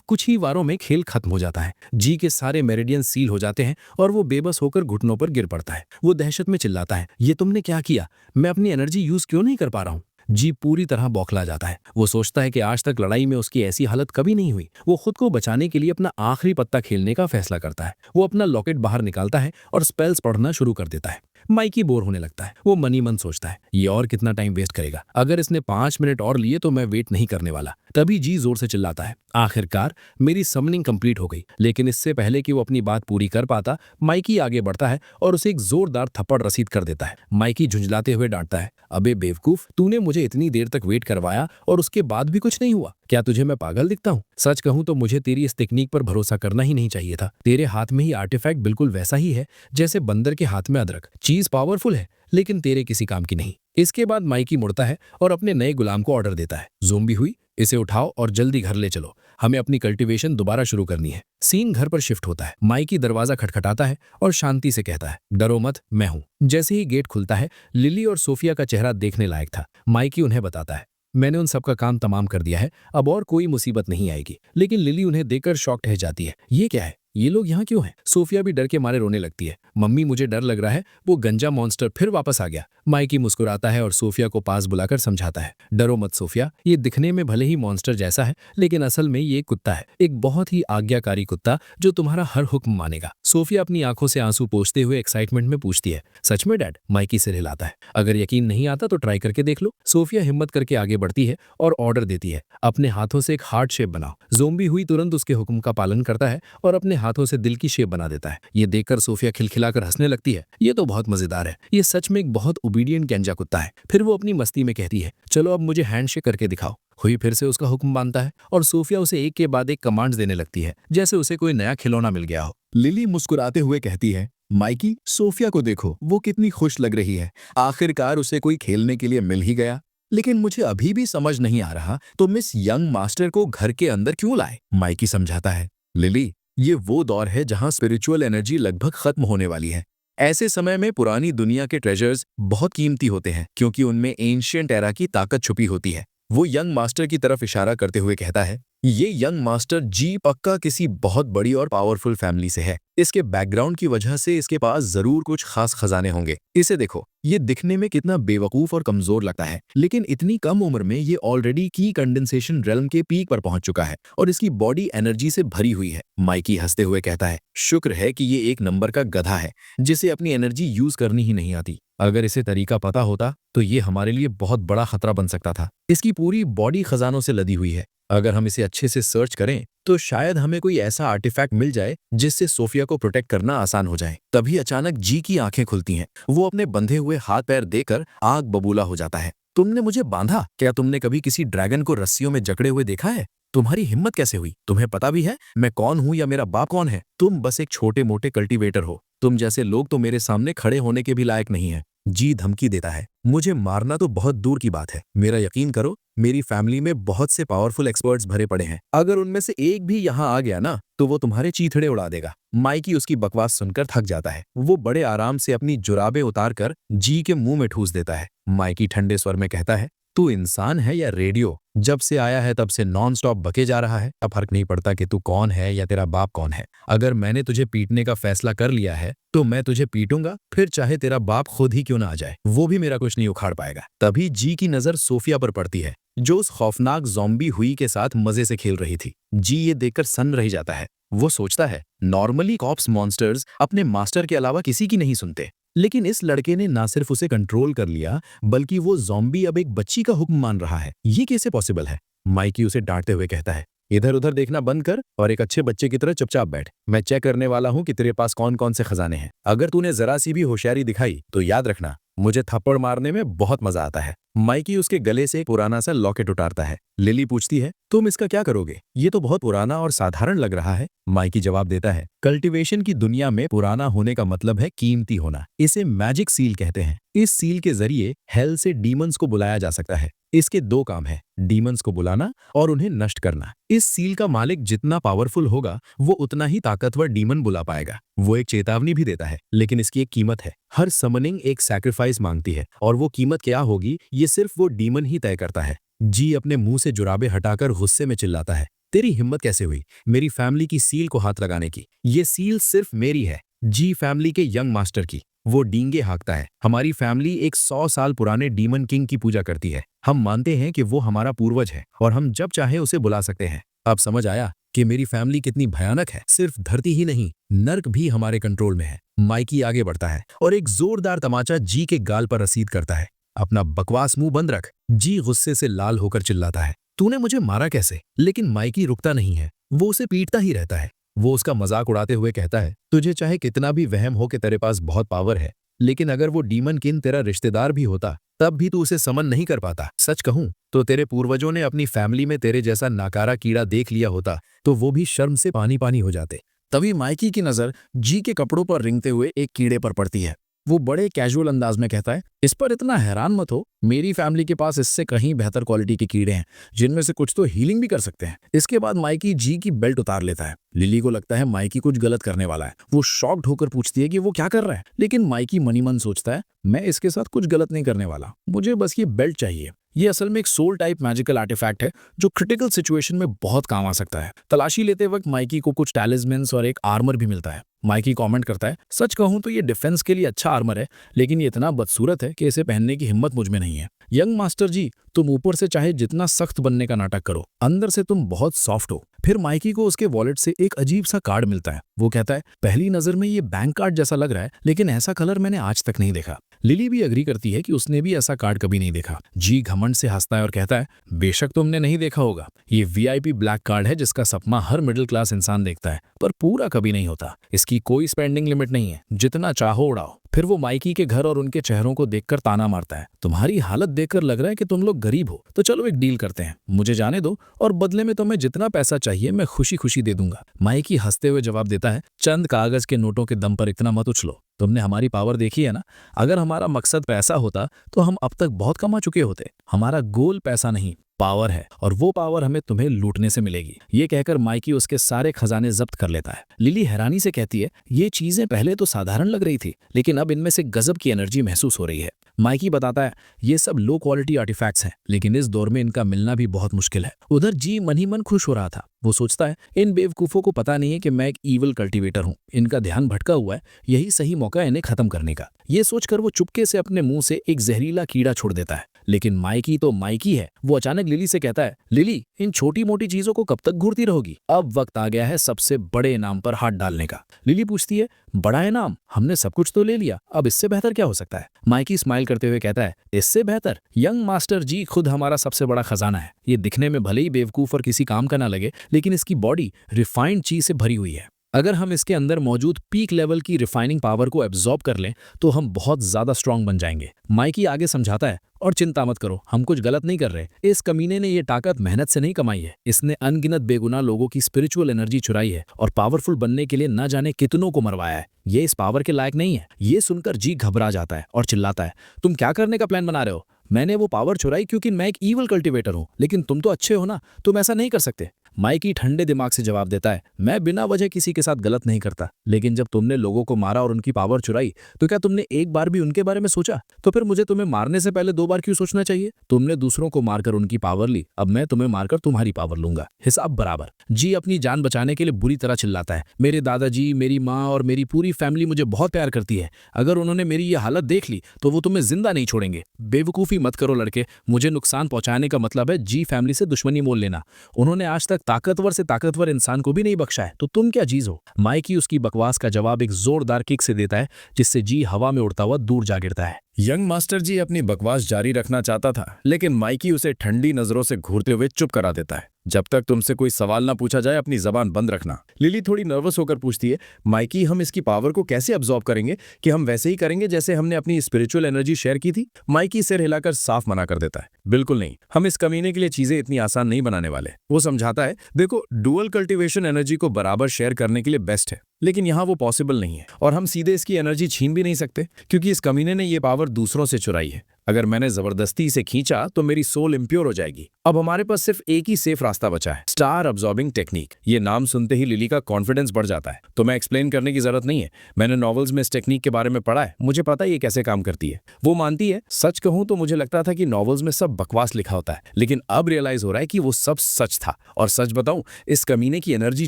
कुछ ही वारों में खेल खत्म हो जाता है। जी के सारे मेरिडियंस सील हो जाते हैं और वो बेबस होकर घुटनों पर गिर पड़ता है। वो दहशत में चिल्लाता है, ये तुमने क्या किया? मैं अपनी एनर्जी यूज क्यों नहीं कर पा रहा हूँ? जी पूरी तरह बौखला जाता है। वो सोचता है कि आज तक लड़ाई में उसकी ऐसी हालत कभी नहीं हुई। वो खुद को बचाने के लिए अपना आखिरी पत्ता खेलने का फैसला करता है। वो अपना लॉकेट बाहर निकालता है और स्पेल्स पढ़ना शुरू कर देता है। माइकी बोर होने लगता है। वो मनी मन सोचता है, ये और कितना टाइम वेस्ट करेगा? अगर इसने 5 मिनट और लिए तो मैं वेट नहीं करने वाला। तभी जी जोर से चिल्लाता है, आखिरकार मेरी समनिंग कंप्लीट हो गई। लेकिन इससे पहले कि वो अपनी बात पूरी कर पाता, माइकी आगे बढ़ता है और उसे एक जोरदार थप्पड़ रसीद कर देता है। माइकी झुंझलाते हुए डांटता है, अबे बेवकूफ, तूने मुझे इतनी देर तक वेट करवाया और उसके बाद भी कुछ नहीं हुआ। क्या तुझे मैं पागल दिखता हूँ? सच कहूं तो मुझे तेरी इस टेक्निक पर भरोसा करना ही नहीं चाहिए था। तेरे हाथ में ही आर्टिफैक्ट बिल्कुल वैसा ही है जैसे बंदर के हाथ में अदरक। चीज पावरफुल है लेकिन तेरे किसी काम की नहीं। इसके बाद माइकी मुड़ता है और अपने नए गुलाम को ऑर्डर देता है, ज़ोंबी हुई, इसे उठाओ और जल्दी घर ले चलो। हमें अपनी कल्टीवेशन दोबारा शुरू करनी है। सीन घर पर शिफ्ट होता है। माइकी दरवाजा खटखटाता है और शांति से कहता है, डरो मत, मैं हूं। जैसे ही गेट खुलता है, लिली और सोफिया का चेहरा देखने लायक था। माइकी उन्हें बताता है, मैंने उन सबका काम तमाम कर दिया है, अब और कोई मुसीबत नहीं आएगी। लेकिन लिली उन्हें देखकर शॉक्ड रह जाती है। ये क्या है? ये लोग यहाँ क्यों हैं? सोफिया भी डर के मारे रोने लगती है। मम्मी, मुझे डर लग रहा है वो गंजा मॉन्स्टर फिर वापस आ गया। माइकी मुस्कुराता है और सोफिया को पास बुलाकर समझाता है, डरो मत सोफिया, ये दिखने में भले ही मॉन्स्टर जैसा है लेकिन असल में ये कुत्ता है, एक बहुत ही आज्ञाकारी कुत्ता जो तुम्हारा हर हुक्म मानेगा। सोफिया अपनी आंखों से आंसू पोंछते हुए एक्साइटमेंट में पूछती है, सच में डैड? माइकी सिर हिलाता है, अगर यकीन नहीं आता तो ट्राई करके देख लो। सोफिया हिम्मत करके आगे बढ़ती है और ऑर्डर देती है, अपने हाथों से एक हार्ट शेप बनाओ। ज़ोंबी हुई तुरंत उसके हुक्म का पालन करता है और अपने हाथों से दिल की शेप बना देता है। ये देखकर सोफिया खिलखिलाकर हंसने लगती है, ये तो बहुत मजेदार है, ये सच में एक बहुत ओबीडिएंट गंजा कुत्ता है। फिर वो अपनी मस्ती में कहती है, चलो अब मुझे हैंडशेक करके दिखाओ। हुई फिर से उसका हुक्म मानता है और सोफिया उसे एक के बाद एक कमांड्स देने लगती है, जैसे उसे कोई नया खिलौना मिल गया हो। लिली मुस्कुराते हुए कहती है, माइकी, सोफिया को देखो, वो कितनी खुश लग रही है। आखिरकार उसे कोई खेलने के लिए मिल ही गया। लेकिन मुझे अभी भी समझ नहीं आ रहा, तुम इस यंग मास्टर को घर के अंदर क्यों लाए? माइकी समझाता है, लिली, ये वो दौर है जहां स्पिरिचुअल एनर्जी लगभग खत्म होने वाली है। ऐसे समय में पुरानी दुनिया के ट्रेजर्स बहुत कीमती होते हैं क्योंकि उनमें एंशिएंट एरा की ताकत छुपी होती है। वो यंग मास्टर की तरफ इशारा करते हुए कहता है, ये यंग मास्टर जी पक्का किसी बहुत बड़ी और पावरफुल फैमिली से है। इसके बैकग्राउंड की वजह से इसके पास जरूर कुछ खास खजाने होंगे। इसे देखो, ये दिखने में कितना बेवकूफ और कमजोर लगता है, लेकिन इतनी कम उम्र में ये ऑलरेडी की कंडेंसेशन रेल्म के पीक पर पहुंच चुका है और इसकी बॉडी एनर्जी से भरी हुई है। माइकी हंसते हुए कहता है, शुक्र है कि ये एक नंबर का गधा है जिसे अपनी एनर्जी यूज करनी ही नहीं आती। अगर इसे तरीका पता होता तो ये हमारे लिए बहुत बड़ा खतरा बन सकता था। इसकी पूरी बॉडी खजानों से लदी हुई है। अगर हम इसे अच्छे से सर्च करें तो शायद हमें कोई ऐसा आर्टिफैक्ट मिल जाए जिससे सोफिया को प्रोटेक्ट करना आसान हो जाए। तभी अचानक जी की आंखें खुलती हैं। वो अपने बंधे हुए हाथ पैर देकर आग बबूला हो जाता है। तुमने मुझे बांधा? क्या तुमने कभी किसी ड्रैगन को रस्सियों में जकड़े हुए देखा है? तुम्हारी हिम्मत कैसे हुई? तुम्हें पता भी है मैं कौन हूं या मेरा बाप कौन है? तुम बस एक छोटे मोटे कल्टीवेटर हो। तुम जैसे लोग तो मेरे सामने खड़े होने के भी लायक नहीं है। जी धमकी देता है। मुझे मारना तो बहुत दूर की बात है। मेरा यकीन करो, मेरी फैमिली में बहुत से पावरफुल एक्सपर्ट्स भरे पड़े हैं। अगर उनमें से एक भी यहाँ आ गया ना तो वो तुम्हारे चीथड़े उड़ा देगा। माइकी उसकी बकवास सुनकर थक जाता है। वो बड़े आराम से अपनी जुराबें उतार कर जी के मुंह में ठूस देता है। माइकी ठंडे स्वर में कहता है, तू इंसान है या रेडियो? जब से आया है तब से नॉन स्टॉप बके जा रहा है। अब फर्क नहीं पड़ता कि तू कौन है या तेरा बाप कौन है। अगर मैंने तुझे पीटने का फैसला कर लिया है तो मैं तुझे पीटूंगा, फिर चाहे तेरा बाप खुद ही क्यों ना आ जाए, वो भी मेरा कुछ नहीं उखाड़ पाएगा। तभी जी की नजर सोफिया पर पड़ती है, जो उस खौफनाक ज़ॉम्बी हुई के साथ मजे से खेल रही थी। जी ये देखकर सन्न रह जाता है। वो सोचता है, नॉर्मली कॉप्स मॉन्स्टर्स अपने मास्टर के अलावा किसी की नहीं सुनते, लेकिन इस लड़के ने ना सिर्फ उसे कंट्रोल कर लिया बल्कि वो ज़ॉम्बी अब एक बच्ची का हुक्म मान रहा है। ये कैसे पॉसिबल है? माइकी उसे डांटते हुए कहता है, इधर उधर देखना बंद कर और एक अच्छे बच्चे की तरह चुपचाप बैठ। मैं चेक करने वाला हूं कि तेरे पास कौन कौन से खजाने हैं। अगर तूने जरा सी भी होशियारी दिखाई तो याद रखना, मुझे थप्पड़ मारने में बहुत मजा आता है। माइकी उसके गले से एक पुराना सा लॉकेट उतारता है। लिली पूछती है, तुम इसका क्या करोगे? ये तो बहुत पुराना और साधारण लग रहा है। माइकी जवाब देता है, कल्टीवेशन की दुनिया में पुराना होने का मतलब है कीमती होना। इसे मैजिक सील कहते हैं। इस सील के जरिए हेल से डीमंस को बुलाया जा सकता है। इसके दो काम है, डीमंस को बुलाना और उन्हें नष्ट करना। इस सील का मालिक जितना पावरफुल होगा वो उतना ही ताकतवर डीमन बुला पाएगा। वो एक चेतावनी भी देता है, लेकिन इसकी एक कीमत है। हर समनिंग एक सैक्रिफाइस मांगती है और वो कीमत क्या होगी ये सिर्फ वो डीमन ही तय करता है। जी अपने मुंह से जुराबे हटाकर गुस्से में चिल्लाता है, तेरी हिम्मत कैसे हुई मेरी फैमिली की सील को हाथ लगाने की? ये सील सिर्फ मेरी है, जी फैमिली के यंग मास्टर की। वो डींगे हाँकता है, हमारी फैमिली एक 100 साल पुराने डीमन किंग की पूजा करती है। हम मानते हैं कि वो हमारा पूर्वज है और हम जब चाहे उसे बुला सकते हैं। अब समझ आया कि मेरी फैमिली कितनी भयानक है। सिर्फ धरती ही नहीं, नर्क भी हमारे कंट्रोल में है। माइकी आगे बढ़ता है और एक जोरदार तमाचा जी के गाल पर रसीद करता है। अपना बकवास मुंह बंद रख। जी गुस्से से लाल होकर चिल्लाता है, तूने मुझे मारा कैसे? लेकिन माइकी रुकता नहीं है, वो उसे पीटता ही रहता है। वो उसका मजाक उड़ाते हुए कहता है, तुझे चाहे कितना भी वहम हो कि तेरे पास बहुत पावर है, लेकिन अगर वो डीमन किंग तेरा रिश्तेदार भी होता तब भी तू उसे समन नहीं कर पाता। सच कहूं तो तेरे पूर्वजों ने अपनी फैमिली में तेरे जैसा नाकारा कीड़ा देख लिया होता तो वो भी शर्म से पानी पानी हो जाते। तभी माइकी की नजर जी के कपड़ों पर रिंगते हुए एक कीड़े पर पड़ती है। वो बड़े कैजुअल अंदाज में कहता है, इस पर इतना हैरान मत हो, मेरी फैमिली के पास इससे कहीं बेहतर क्वालिटी के कीड़े हैं जिनमें से कुछ तो हीलिंग भी कर सकते हैं। इसके बाद माइकी जी की बेल्ट उतार लेता है। लिली को लगता है माइकी कुछ गलत करने वाला है। वो शॉक्ड होकर पूछती है कि वो क्या कर रहा है, लेकिन माइकी मनी मन सोचता है, मैं इसके साथ कुछ गलत नहीं करने वाला, मुझे बस ये बेल्ट चाहिए। ये असल में एक सोल टाइप मैजिकल आर्टिफैक्ट है जो क्रिटिकल सिचुएशन में बहुत काम आ सकता है। तलाशी लेते वक्त माइकी को कुछ टैलिस्मन्स और एक आर्मर भी मिलता है। माइकी कमेंट करता है, सच कहूं तो ये डिफेंस के लिए अच्छा आर्मर है, लेकिन ये इतना बदसूरत है कि इसे पहनने की हिम्मत मुझ में नहीं है। यंग मास्टर जी, तुम ऊपर से चाहे जितना सख्त बनने का नाटक करो, अंदर से तुम बहुत सॉफ्ट हो। फिर माइकी को उसके वॉलेट से एक अजीब सा कार्ड मिलता है। वो कहता है, पहली नजर में ये बैंक कार्ड जैसा लग रहा है, लेकिन ऐसा कलर मैंने आज तक नहीं देखा। लिली भी अग्री करती है कि उसने भी ऐसा कार्ड कभी नहीं देखा। जी घमंड से हंसता है और कहता है, बेशक तुमने नहीं देखा होगा, ये VIP ब्लैक कार्ड है जिसका सपना हर मिडिल क्लास इंसान देखता है, पर पूरा कभी नहीं होता। इसकी कोई स्पेंडिंग लिमिट नहीं है, जितना चाहो उड़ाओ। फिर वो माइकी के घर और उनके चेहरों को देखकर ताना मारता है, तुम्हारी हालत देखकर लग रहा है कि तुम लोग गरीब हो, तो चलो एक डील करते हैं, मुझे जाने दो और बदले में तुम्हें जितना पैसा चाहिए मैं खुशी खुशी दे दूंगा। माइकी हंसते हुए जवाब देता है, चंद कागज के नोटों के दम पर इतना मत उछलो, तुमने हमारी पावर देखी है ना। अगर हमारा मकसद पैसा होता तो हम अब तक बहुत कमा चुके होते। हमारा गोल पैसा नहीं, पावर है, और वो पावर हमें तुम्हें लूटने से मिलेगी। ये कहकर माइकी उसके सारे खजाने जब्त कर लेता है। लिली हैरानी से कहती है, ये चीजें पहले तो साधारण लग रही थी, लेकिन अब इनमें से गजब की एनर्जी महसूस हो रही है। माइकी बताता है, ये सब लो क्वालिटी आर्टिफैक्ट्स हैं, लेकिन इस दौर में इनका मिलना भी बहुत मुश्किल है। उधर जी मन ही मन खुश हो रहा था। वो सोचता है, इन बेवकूफों को पता नहीं है कि मैं एक ईवल कल्टीवेटर हूँ, इनका ध्यान भटका हुआ है, यही सही मौका है इन्हें खत्म करने का। ये सोचकर वो चुपके से अपने मुंह से एक जहरीला कीड़ा छोड़ देता है। लेकिन माइकी तो माइकी है। वो अचानक लिली से कहता है, लिली, इन छोटी मोटी चीजों को कब तक घूरती रहोगी? अब वक्त आ गया है सबसे बड़े इनाम पर हाथ डालने का। लिली पूछती है, बड़ा इनाम? हमने सब कुछ तो ले लिया, अब इससे बेहतर क्या हो सकता है? माइकी स्माइल करते हुए कहता है, इससे बेहतर? यंग मास्टर जी खुद हमारा सबसे बड़ा खजाना है। ये दिखने में भले ही बेवकूफ और किसी काम का ना लगे, लेकिन इसकी बॉडी रिफाइंड चीज से भरी हुई है। अगर हम इसके अंदर मौजूद पीक लेवल की रिफाइनिंग पावर को एब्जॉर्ब कर लें तो हम बहुत ज्यादा स्ट्रांग बन जाएंगे। माइकी आगे समझाता है, और चिंता मत करो, हम कुछ गलत नहीं कर रहे। इस कमीने ने ये ताकत मेहनत से नहीं कमाई है। इसने अनगिनत बेगुनाह लोगों की स्पिरिचुअल एनर्जी चुराई है और पावरफुल बनने के लिए न जाने कितनों को मरवाया है। ये इस पावर के लायक नहीं है। ये सुनकर जी घबरा जाता है और चिल्लाता है, तुम क्या करने का प्लान बना रहे हो? मैंने वो पावर चुराई क्योंकि मैं एक ईवल कल्टिवेटर हूं, लेकिन तुम तो अच्छे हो ना, तुम ऐसा नहीं कर सकते। माइकी ठंडे दिमाग से जवाब देता है, मैं बिना वजह किसी के साथ गलत नहीं करता, लेकिन जब तुमने लोगों को मारा और उनकी पावर चुराई तो क्या तुमने एक बार भी उनके बारे में सोचा? तो फिर मुझे तुम्हें मारने से पहले 2 बार क्यों सोचना चाहिए? तुमने दूसरों को मारकर उनकी पावर ली, अब मैं तुम्हें मारकर तुम्हारी पावर लूंगा, हिसाब बराबर। जी अपनी जान बचाने के लिए बुरी तरह चिल्लाता है, मेरे दादाजी, मेरी माँ और मेरी पूरी फैमिली मुझे बहुत प्यार करती है। अगर उन्होंने मेरी ये हालत देख ली तो वो तुम्हें जिंदा नहीं छोड़ेंगे। बेवकूफी मत करो लड़के, मुझे नुकसान पहुंचाने का मतलब है जी फैमिली से दुश्मनी मोल लेना। उन्होंने आज तक ताकतवर से ताकतवर इंसान को भी नहीं बख्शा है, तो तुम क्या चीज हो? माइकी उसकी बकवास का जवाब एक जोरदार किक से देता है, जिससे जी हवा में उड़ता हुआ दूर जा गिरता है। यंग मास्टर जी अपनी बकवास जारी रखना चाहता था, लेकिन माइकी उसे ठंडी नजरों से घूरते हुए चुप करा देता है। जब तक तुमसे कोई सवाल ना पूछा जाए अपनी जबान बंद रखना। लिली थोड़ी नर्वस होकर पूछती है, माइकी, हम इसकी पावर को कैसे अब्सॉर्ब करेंगे? कि हम वैसे ही करेंगे जैसे हमने अपनी स्पिरिचुअल एनर्जी शेयर की थी? माइकी सिर हिलाकर साफ मना कर देता है, बिल्कुल नहीं, हम इस कमीने के लिए चीजें इतनी आसान नहीं बनाने वाले। वो समझाता है, देखो, डुअल कल्टीवेशन एनर्जी को बराबर शेयर करने के लिए बेस्ट है, लेकिन यहाँ वो पॉसिबल नहीं है, और हम सीधे इसकी एनर्जी छीन भी नहीं सकते क्योंकि इस कमीने ने ये पावर दूसरों से चुराई है। अगर मैंने जबरदस्ती इसे खींचा तो मेरी सोल इम्प्योर हो जाएगी। अब हमारे पास सिर्फ एक ही सेफ रास्ता बचा है, स्टार अब्सॉर्बिंग टेक्निक। ये नाम सुनते ही लिली का कॉन्फिडेंस बढ़ जाता है। तो मैं एक्सप्लेन करने की जरूरत नहीं है, मैंने नॉवेल्स में इस टेक्निक के बारे में पढ़ा है, मुझे पता है ये कैसे काम करती है। वो मानती है, सच कहूं तो मुझे लगता था कि नॉवेल्स में सब बकवास लिखा होता है, लेकिन अब रियलाइज हो रहा है कि वो सब सच था। और सच बताऊं, इस कमीने की एनर्जी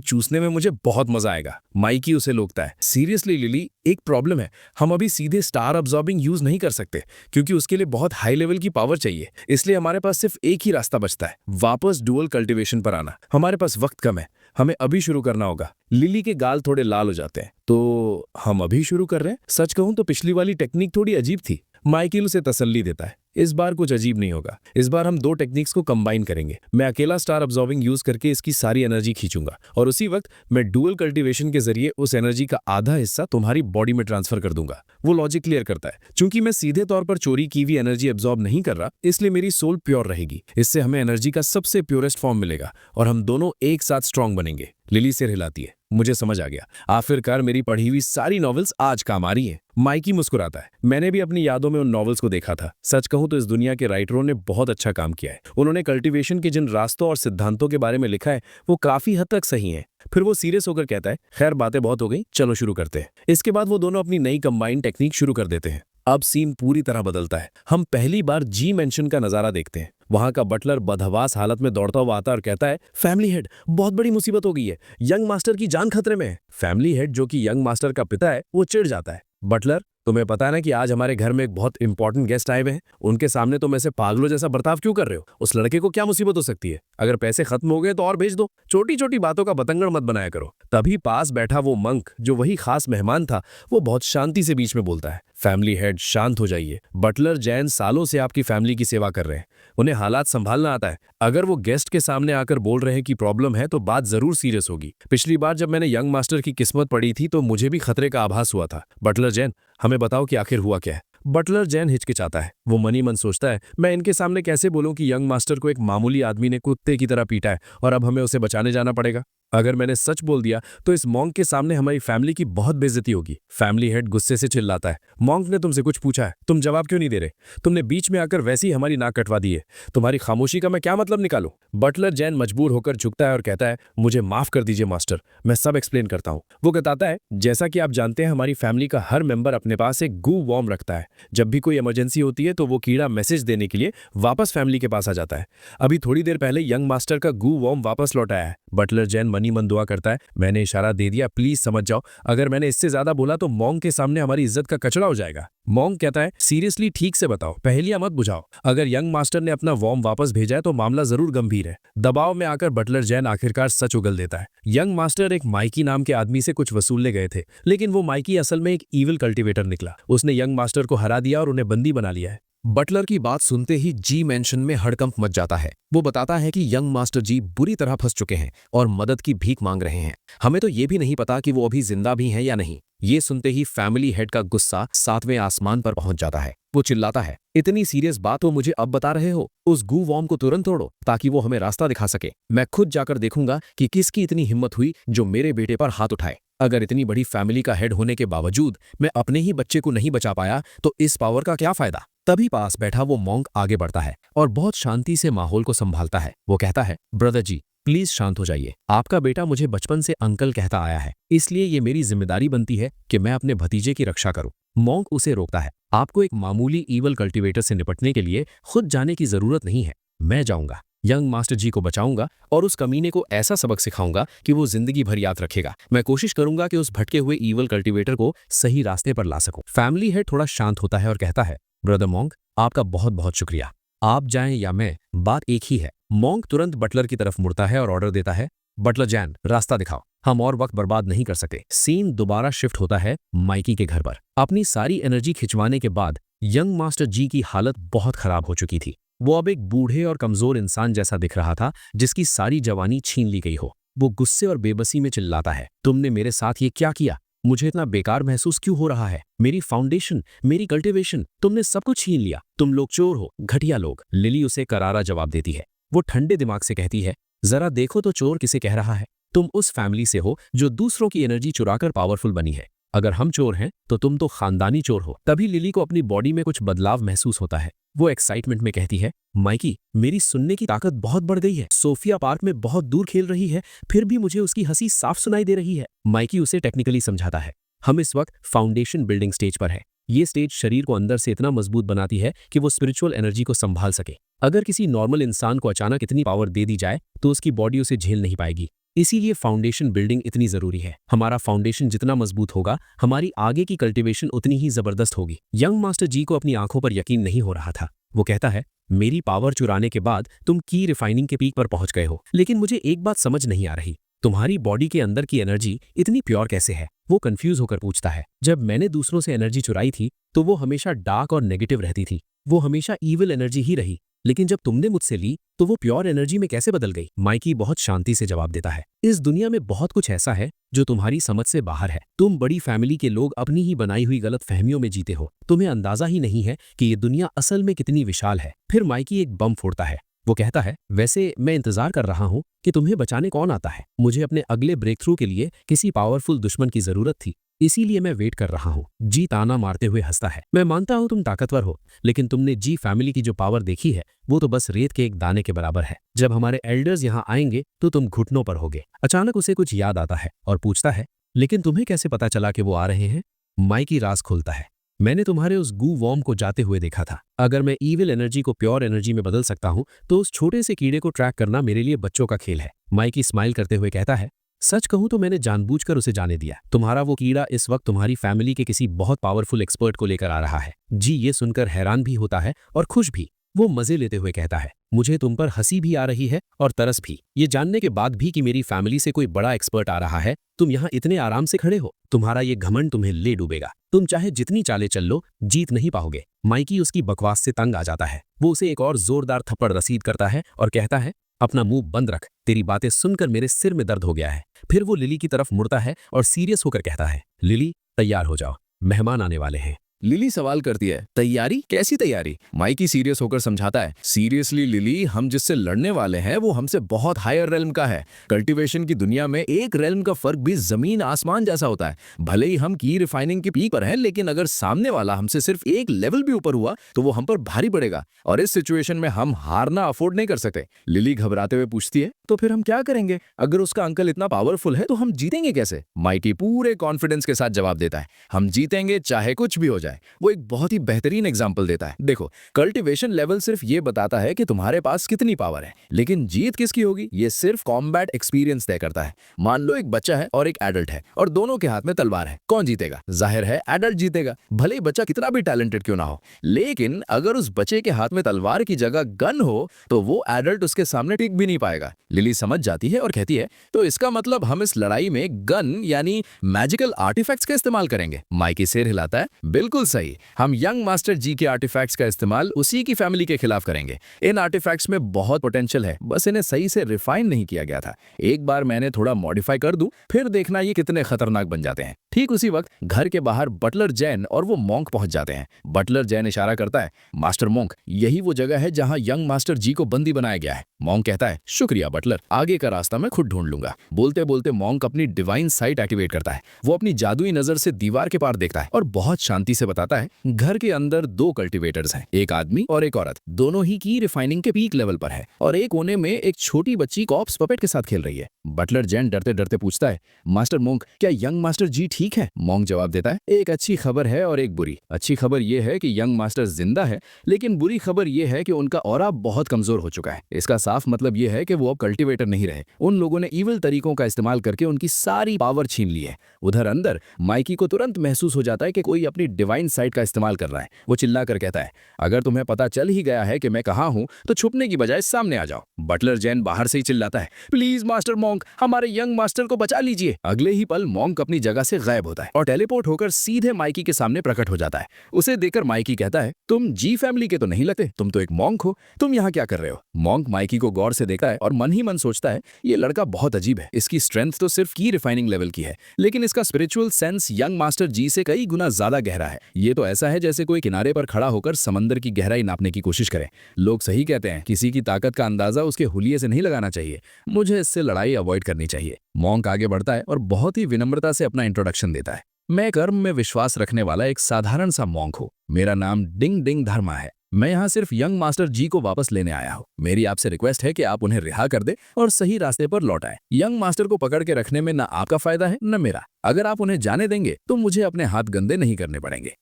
चूसने में मुझे बहुत मजा आएगा। माइकी उसे लोकता है, सीरियसली लिली, एक प्रॉब्लम है, हम अभी सीधे स्टार अब्सॉर्बिंग यूज नहीं कर सकते क्योंकि उसके लिए बहुत हाई लेवल की पावर चाहिए। इसलिए हमारे पास सिर्फ एक ही रास्ता बचता है, वापस डुअल कल्टीवेशन पर आना। हमारे पास वक्त कम है, हमें अभी शुरू करना होगा। लिली के गाल थोड़े लाल हो जाते हैं। तो हम अभी शुरू कर रहे हैं? सच कहूं तो पिछली वाली टेक्निक थोड़ी अजीब थी। माइकल उसे तसल्ली देता है, इस बार कुछ अजीब नहीं होगा, इस बार हम 2 टेक्निक्स को कंबाइन करेंगे। मैं अकेला स्टार अब्सॉर्बिंग यूज करके इसकी सारी एनर्जी खींचूंगा और उसी वक्त मैं डुअल कल्टीवेशन के जरिए उस एनर्जी का आधा हिस्सा तुम्हारी बॉडी में ट्रांसफर कर दूंगा। वो लॉजिक क्लियर करता है, चूंकि मैं सीधे तौर पर चोरी की हुई एनर्जी अब्सॉर्ब नहीं कर रहा, इसलिए मेरी सोल प्योर रहेगी। इससे हमें एनर्जी का सबसे प्योरेस्ट फॉर्म मिलेगा और हम दोनों एक साथ स्ट्रांग बनेंगे। लिली सिर हिलाती है, मुझे समझ आ गया, आखिरकार मेरी पढ़ी हुई सारी नॉवेल्स आज काम आ रही हैं। माइकी मुस्कुराता है, मैंने भी अपनी यादों में उन नॉवेल्स को देखा था। सच कहूं तो इस दुनिया के राइटरों ने बहुत अच्छा काम किया है। उन्होंने कल्टीवेशन के जिन रास्तों और सिद्धांतों के बारे में लिखा है वो काफी हद तक सही है। फिर वो सीरियस होकर कहता है, खैर बातें बहुत हो गई, चलो शुरू करते हैं। इसके बाद वो दोनों अपनी नई कंबाइंड टेक्निक शुरू कर देते हैं। अब सीन पूरी तरह बदलता है। हम पहली बार जी मेंशन का नजारा देखते हैं। वहां का बटलर बदहवास हालत में दौड़ता हुआ आता और कहता है, फैमिली हेड, बहुत बड़ी मुसीबत हो गई है, यंग मास्टर की जान खतरे में है। फैमिली हेड, जो कि यंग मास्टर का पिता है, वो चिढ़ जाता है, बटलर, तुम्हें पता है ना कि आज हमारे घर में एक बहुत इंपॉर्टेंट गेस्ट आए हुए हैं, उनके सामने तुम ऐसे पागलों जैसा बर्ताव क्यों कर रहे हो? उस लड़के को क्या मुसीबत हो सकती है? अगर पैसे खत्म हो गए तो और भेज दो, छोटी छोटी बातों का बतंगड़ मत बनाया करो। तभी पास बैठा वो मंक, जो वही खास मेहमान था, वो बहुत शांति से बीच में बोलता है, फैमिली हेड, शांत हो जाइए। बटलर जैन सालों से आपकी फैमिली की सेवा कर रहे हैं, उन्हें हालात संभालना आता है। अगर वो गेस्ट के सामने आकर बोल रहे हैं कि प्रॉब्लम है तो बात जरूर सीरियस होगी। पिछली बार जब मैंने यंग मास्टर की किस्मत पढ़ी थी तो मुझे भी खतरे का आभास हुआ था। बटलर जैन, हमें बताओ कि आखिर हुआ क्या है। बटलर जैन हिचकिचाता है। वो मनी मन सोचता है, मैं इनके सामने कैसे बोलूं कि यंग मास्टर को एक मामूली आदमी ने कुत्ते की तरह पीटा है और अब हमें उसे बचाने जाना पड़ेगा। अगर मैंने सच बोल दिया तो इस मॉन्क के सामने हमारी फैमिली की बहुत बेइज्जती होगी। फैमिली हेड गुस्से से चिल्लाता है, मॉन्क ने तुमसे कुछ पूछा है, तुम जवाब क्यों नहीं दे रहे? तुमने बीच में आकर वैसे ही हमारी नाक कटवा दी है, तुम्हारी खामोशी का मैं क्या मतलब निकालूं? बटलर जैन मजबूर होकर झुकता है और कहता है, मुझे माफ कर दीजिए मास्टर, मैं सब एक्सप्लेन करता हूं। वो बताता है, जैसा कि आप जानते हैं, हमारी फैमिली का हर मेंबर अपने पास एक गू वॉर्म रखता है। जब भी कोई इमरजेंसी होती है तो वो कीड़ा मैसेज देने के लिए वापस फैमिली के पास आ जाता है। अभी थोड़ी देर पहले यंग मास्टर का गू वॉर्म वापस लौट आया है। बटलर जैन मनी सनी मन दुआ करता है। मैंने इशारा दे दिया, प्लीज समझ जाओ, अगर मैंने इससे ज्यादा बोला तो मॉन्ग के सामने हमारी इज्जत का कचरा हो जाएगा। मॉन्ग कहता है, सीरियसली ठीक से बताओ, पहेलियां मत बुझाओ। अगर यंग मास्टर ने अपना वॉर्म वापस भेजा है तो मामला जरूर गंभीर है। दबाव में आकर बटलर जैन आखिरकार सच उगल देता है। यंग मास्टर एक माइकी नाम के आदमी से कुछ वसूलने गए थे, लेकिन वो माइकी असल में एक ईविल कल्टीवेटर निकला। उसने यंग मास्टर को हरा दिया और उन्हें बंदी बना लिया है। बटलर की बात सुनते ही जी मैंशन में हड़कंप मच जाता है। वो बताता है कि यंग मास्टर जी बुरी तरह फंस चुके हैं और मदद की भीख मांग रहे हैं। हमें तो ये भी नहीं पता कि वो अभी जिंदा भी हैं या नहीं। ये सुनते ही फैमिली हेड का गुस्सा 7वें आसमान पर पहुंच जाता है। वो चिल्लाता है, इतनी सीरियस बात तो मुझे अब बता रहे हो? उस गू वॉर्म को तुरंत तोड़ो ताकि वो हमें रास्ता दिखा सके। मैं खुद जाकर देखूंगा कि किसकी इतनी हिम्मत हुई जो मेरे बेटे पर हाथ उठाए। अगर इतनी बड़ी फैमिली का हेड होने के बावजूद मैं अपने ही बच्चे को नहीं बचा पाया तो इस पावर का क्या फायदा? तभी पास बैठा वो मॉन्क आगे बढ़ता है और बहुत शांति से माहौल को संभालता है। वो कहता है, ब्रदर जी प्लीज शांत हो जाइए। आपका बेटा मुझे बचपन से अंकल कहता आया है, इसलिए ये मेरी जिम्मेदारी बनती है कि मैं अपने भतीजे की रक्षा करूं। मॉन्क उसे रोकता है, आपको एक मामूली ईवल कल्टीवेटर से निपटने के लिए खुद जाने की जरूरत नहीं है। मैं जाऊंगा, यंग मास्टर जी को बचाऊंगा और उस कमीने को ऐसा सबक सिखाऊंगा कि वो जिंदगी भर याद रखेगा। मैं कोशिश करूंगा कि उस भटके हुए ईवल कल्टीवेटर को सही रास्ते पर ला सकूं। फैमिली हेड थोड़ा शांत होता है और कहता है, ब्रदर मॉन्क आपका बहुत बहुत शुक्रिया। आप जाएं या मैं, बात एक ही है। मॉन्क तुरंत बटलर की तरफ मुड़ता है और ऑर्डर देता है, बटलर जैन रास्ता दिखाओ, हम और वक्त बर्बाद नहीं कर सकते। सीन दोबारा शिफ्ट होता है माइकी के घर पर। अपनी सारी एनर्जी खिंचवाने के बाद यंग मास्टर जी की हालत बहुत खराब हो चुकी थी। वो अब एक बूढ़े और कमजोर इंसान जैसा दिख रहा था जिसकी सारी जवानी छीन ली गई हो। वो गुस्से और बेबसी में चिल्लाता है, तुमने मेरे साथ ये क्या किया? मुझे इतना बेकार महसूस क्यों हो रहा है? मेरी फाउंडेशन, मेरी कल्टीवेशन, तुमने सब कुछ छीन लिया। तुम लोग चोर हो, घटिया लोग। लिली उसे करारा जवाब देती है। वो ठंडे दिमाग से कहती है, जरा देखो तो चोर किसे कह रहा है। तुम उस फैमिली से हो जो दूसरों की एनर्जी चुराकर पावरफुल बनी है। अगर हम चोर हैं तो तुम तो खानदानी चोर हो। तभी लिली को अपनी बॉडी में कुछ बदलाव महसूस होता है। वो एक्साइटमेंट में कहती है, माइकी मेरी सुनने की ताकत बहुत बढ़ गई है। सोफिया पार्क में बहुत दूर खेल रही है, फिर भी मुझे उसकी हंसी साफ सुनाई दे रही है। माइकी उसे टेक्निकली समझाता है, हम इस वक्त फाउंडेशन बिल्डिंग स्टेज पर है। ये स्टेज शरीर को अंदर से इतना मजबूत बनाती है कि वो स्पिरिचुअल एनर्जी को संभाल सके। अगर किसी नॉर्मल इंसान को अचानक इतनी पावर दे दी जाए तो उसकी बॉडी उसे झेल नहीं पाएगी। इसीलिए फाउंडेशन बिल्डिंग इतनी जरूरी है। हमारा फाउंडेशन जितना मजबूत होगा, हमारी आगे की कल्टीवेशन उतनी ही जबरदस्त होगी। यंग मास्टर जी को अपनी आंखों पर यकीन नहीं हो रहा था। वो कहता है, मेरी पावर चुराने के बाद तुम की रिफाइनिंग के पीक पर पहुंच गए हो, लेकिन मुझे एक बात समझ नहीं आ रही, तुम्हारी बॉडी के अंदर की एनर्जी इतनी प्योर कैसे है? वो कंफ्यूज होकर पूछता है, जब मैंने दूसरों से एनर्जी चुराई थी तो वो हमेशा डार्क और नेगेटिव रहती थी। वो हमेशा ईविल एनर्जी ही रही, लेकिन जब तुमने मुझसे ली तो वो प्योर एनर्जी में कैसे बदल गई? माइकी बहुत शांति से जवाब देता है, इस दुनिया में बहुत कुछ ऐसा है जो तुम्हारी समझ से बाहर है। तुम बड़ी फैमिली के लोग अपनी ही बनाई हुई गलत फहमियों में जीते हो। तुम्हें अंदाजा ही नहीं है कि ये दुनिया असल में कितनी विशाल है। फिर माइकी एक बम फोड़ता है। वो कहता है, वैसे मैं इंतजार कर रहा हूं कि तुम्हें बचाने कौन आता है। मुझे अपने अगले ब्रेक थ्रू के लिए किसी पावरफुल दुश्मन की जरूरत थी, इसीलिए मैं वेट कर रहा हूँ। जी ताना मारते हुए हंसता है, मैं मानता हूँ तुम ताकतवर हो, लेकिन तुमने जी फैमिली की जो पावर देखी है वो तो बस रेत के एक दाने के बराबर है। जब हमारे एल्डर्स यहाँ आएंगे तो तुम घुटनों पर होगे। अचानक उसे कुछ याद आता है और पूछता है, लेकिन तुम्हें कैसे पता चला कि वो आ रहे हैं? माइकी राज खोलता है, मैंने तुम्हारे उस गू वॉर्म को जाते हुए देखा था। अगर मैं ईविल एनर्जी को प्योर एनर्जी में बदल सकता हूँ तो उस छोटे से कीड़े को ट्रैक करना मेरे लिए बच्चों का खेल है। माइकी स्माइल करते हुए कहता है, सच कहूं तो मैंने जानबूझकर उसे जाने दिया। तुम्हारा वो कीड़ा इस वक्त तुम्हारी फैमिली के किसी बहुत पावरफुल एक्सपर्ट को लेकर आ रहा है। जी ये सुनकर हैरान भी होता है और खुश भी। वो मजे लेते हुए कहता है, मुझे तुम पर हंसी भी आ रही है और तरस भी, ये जानने के बाद भी कि मेरी फैमिली से कोई बड़ा एक्सपर्ट आ रहा है। तुम यहाँ इतने आराम से खड़े हो, तुम्हारा ये घमंड तुम्हें ले डूबेगा। तुम चाहे जितनी चालें चल लो, जीत नहीं पाओगे। माइकी उसकी बकवास से तंग आ जाता है। वो उसे एक और जोरदार थप्पड़ रसीद करता है और कहता है, अपना मुंह बंद रख, तेरी बातें सुनकर मेरे सिर में दर्द हो गया है। फिर वो लिली की तरफ मुड़ता है और सीरियस होकर कहता है, लिली तैयार हो जाओ, मेहमान आने वाले हैं। लिली सवाल करती है, तैयारी? कैसी तैयारी? माइकी सीरियस होकर समझाता है, सीरियसली लिली, हम जिससे लड़ने वाले हैं वो हमसे बहुत हायर रेल्म का है। कल्टीवेशन की दुनिया में एक रेल्म का फर्क भी जमीन आसमान जैसा होता है। भले ही हम की रिफाइनिंग के पीक पर हैं, लेकिन अगर सामने वाला हमसे सिर्फ एक लेवल भी ऊपर हुआ तो वो हम पर भारी पड़ेगा और इस सिचुएशन में हम हारना अफोर्ड नहीं कर सकते। लिली घबराते हुए पूछती है, तो फिर हम क्या करेंगे? अगर उसका अंकल इतना पावरफुल है तो हम जीतेंगे कैसे? माइकी पूरे कॉन्फिडेंस के साथ जवाब देता है, हम जीतेंगे चाहे कुछ भी हो जाए। है। वो एक बहुत ही बेहतरीन एग्जाम्पल देता है। देखो, कल्टीवेशन लेवल सिर्फ ये बताता है कि तुम्हारे पास कितनी पावर है, लेकिन जीत किसकी होगी ये सिर्फ कॉम्बैट एक्सपीरियंस तय करता है। मान लो एक बच्चा है और एक एडल्ट है और दोनों के हाथ में तलवार है, कौन जीतेगा? जाहिर है एडल्ट जीतेगा, भले ही बच्चा कितना भी टैलेंटेड क्यों ना हो। लेकिन अगर उस बच्चे के हाथ में तलवार की जगह गन हो तो वो एडल्ट उसके सामने टिक भी नहीं पाएगा। लिली समझ जाती है और कहती है, तो इसका मतलब हम इस लड़ाई में गन यानी मैजिकल आर्टिफैक्ट्स का इस्तेमाल करेंगे। माइकी सिर हिलाता है, बिल्कुल सही, हम यंग मास्टर जी के आर्टिफैक्ट्स का इस्तेमाल उसी की फैमिली के खिलाफ करेंगे। इन आर्टिफैक्ट्स में बहुत पोटेंशियल है, बस इन्हें सही से रिफाइन नहीं किया गया था। एक बार मैंने थोड़ा मॉडिफाई कर दूं, फिर देखना ये कितने खतरनाक बन जाते हैं। ठीक उसी वक्त घर के बाहर बटलर जैन और वो मॉन्क पहुंच जाते हैं। बटलर जैन इशारा करता है, मास्टर मॉन्क, यही वो जगह है जहां यंग मास्टर जी को बंदी बनाया गया है। मॉन्क कहता है, शुक्रिया बटलर, आगे का रास्ता मैं खुद ढूंढ लूंगा। बोलते बोलते मॉन्क अपनी डिवाइन साइट एक्टिवेट करता है। वो अपनी जादुई नजर से दीवार के पार देखता है और बहुत शांति से बताता है, घर के अंदर 2 कल्टीवेटर्स हैं, एक आदमी और एक औरत। दोनों ही की रिफाइनिंग के पीक लेवल पर है और एक कोने में एक छोटी बच्ची कॉप्स पपेट के साथ खेल रही है। बटलर जैन डरते डरते पूछता है, मास्टर मॉन्क, क्या यंग मास्टर जी ठीक है? मॉन्क जवाब देता है, एक अच्छी खबर है और एक बुरी। अच्छी खबर यह है कि यंग मास्टर जिंदा है, लेकिन बुरी खबर यह है कि उनका ऑरा बहुत कमजोर हो चुका है। इसका साफ मतलब यह है कि वो अब कल्टीवेटर नहीं रहे। उन लोगों ने ईविल तरीकों का इस्तेमाल करके उनकी सारी पावर छीन ली है। उधर अंदर माइकी को तुरंत महसूस हो जाता है कि कोई अपनी डिवाइन साइट का इस्तेमाल कर रहा है। वो चिल्लाकर कहता है, अगर तुम्हें पता चल ही गया है कि मैं कहाँ हूं तो छुपने की बजाय सामने आ जाओ। बटलर जैन बाहर से ही चिल्लाता है, प्लीज मास्टर मॉन्क, हमारे यंग मास्टर को बचा लीजिए। अगले ही पल मॉन्क अपनी जगह से गायब होता है और टेलीपोर्ट होकर सीधे माइकी के सामने प्रकट हो जाता है। उसे देखकर माइकी कहता है, तुम जी फैमिली के तो नहीं लगते, तुम तो एक मॉन्क हो, तुम यहाँ क्या कर रहे हो? मॉन्क माइकी को गौर से देखता है और मन ही मन सोचता है, ये लड़का बहुत अजीब है। इसकी स्ट्रेंथ तो सिर्फ की रिफाइनिंग लेवल की है, लेकिन इसका स्पिरिचुअल सेंस यंग मास्टर जी से कई गुना ज्यादा गहरा है। ये तो ऐसा है जैसे कोई किनारे पर खड़ा होकर समंदर की गहराई नापने की कोशिश करे। लोग सही कहते हैं, किसी की ताकत का अंदाजा उसके हुलिये से नहीं लगाना चाहिए। मुझे इससे लड़ाई अवॉइड करनी चाहिए। मॉन्क आगे बढ़ता है और बहुत ही विनम्रता से अपना इंट्रोडक्शन देता है। मैं कर्म में विश्वास रखने वाला एक साधारण सा मॉन्क हूँ। मेरा नाम डिंग डिंग धर्मा है। मैं यहाँ सिर्फ यंग मास्टर जी को वापस लेने आया हूँ। मेरी आपसे रिक्वेस्ट है कि आप उन्हें रिहा कर दे और सही रास्ते पर लौटाएं। यंग मास्टर को पकड़ के रखने में न आपका फायदा है न मेरा। अगर आप उन्हें जाने देंगे तो मुझे अपने हाथ गंदे नहीं करने पड़ेंगे।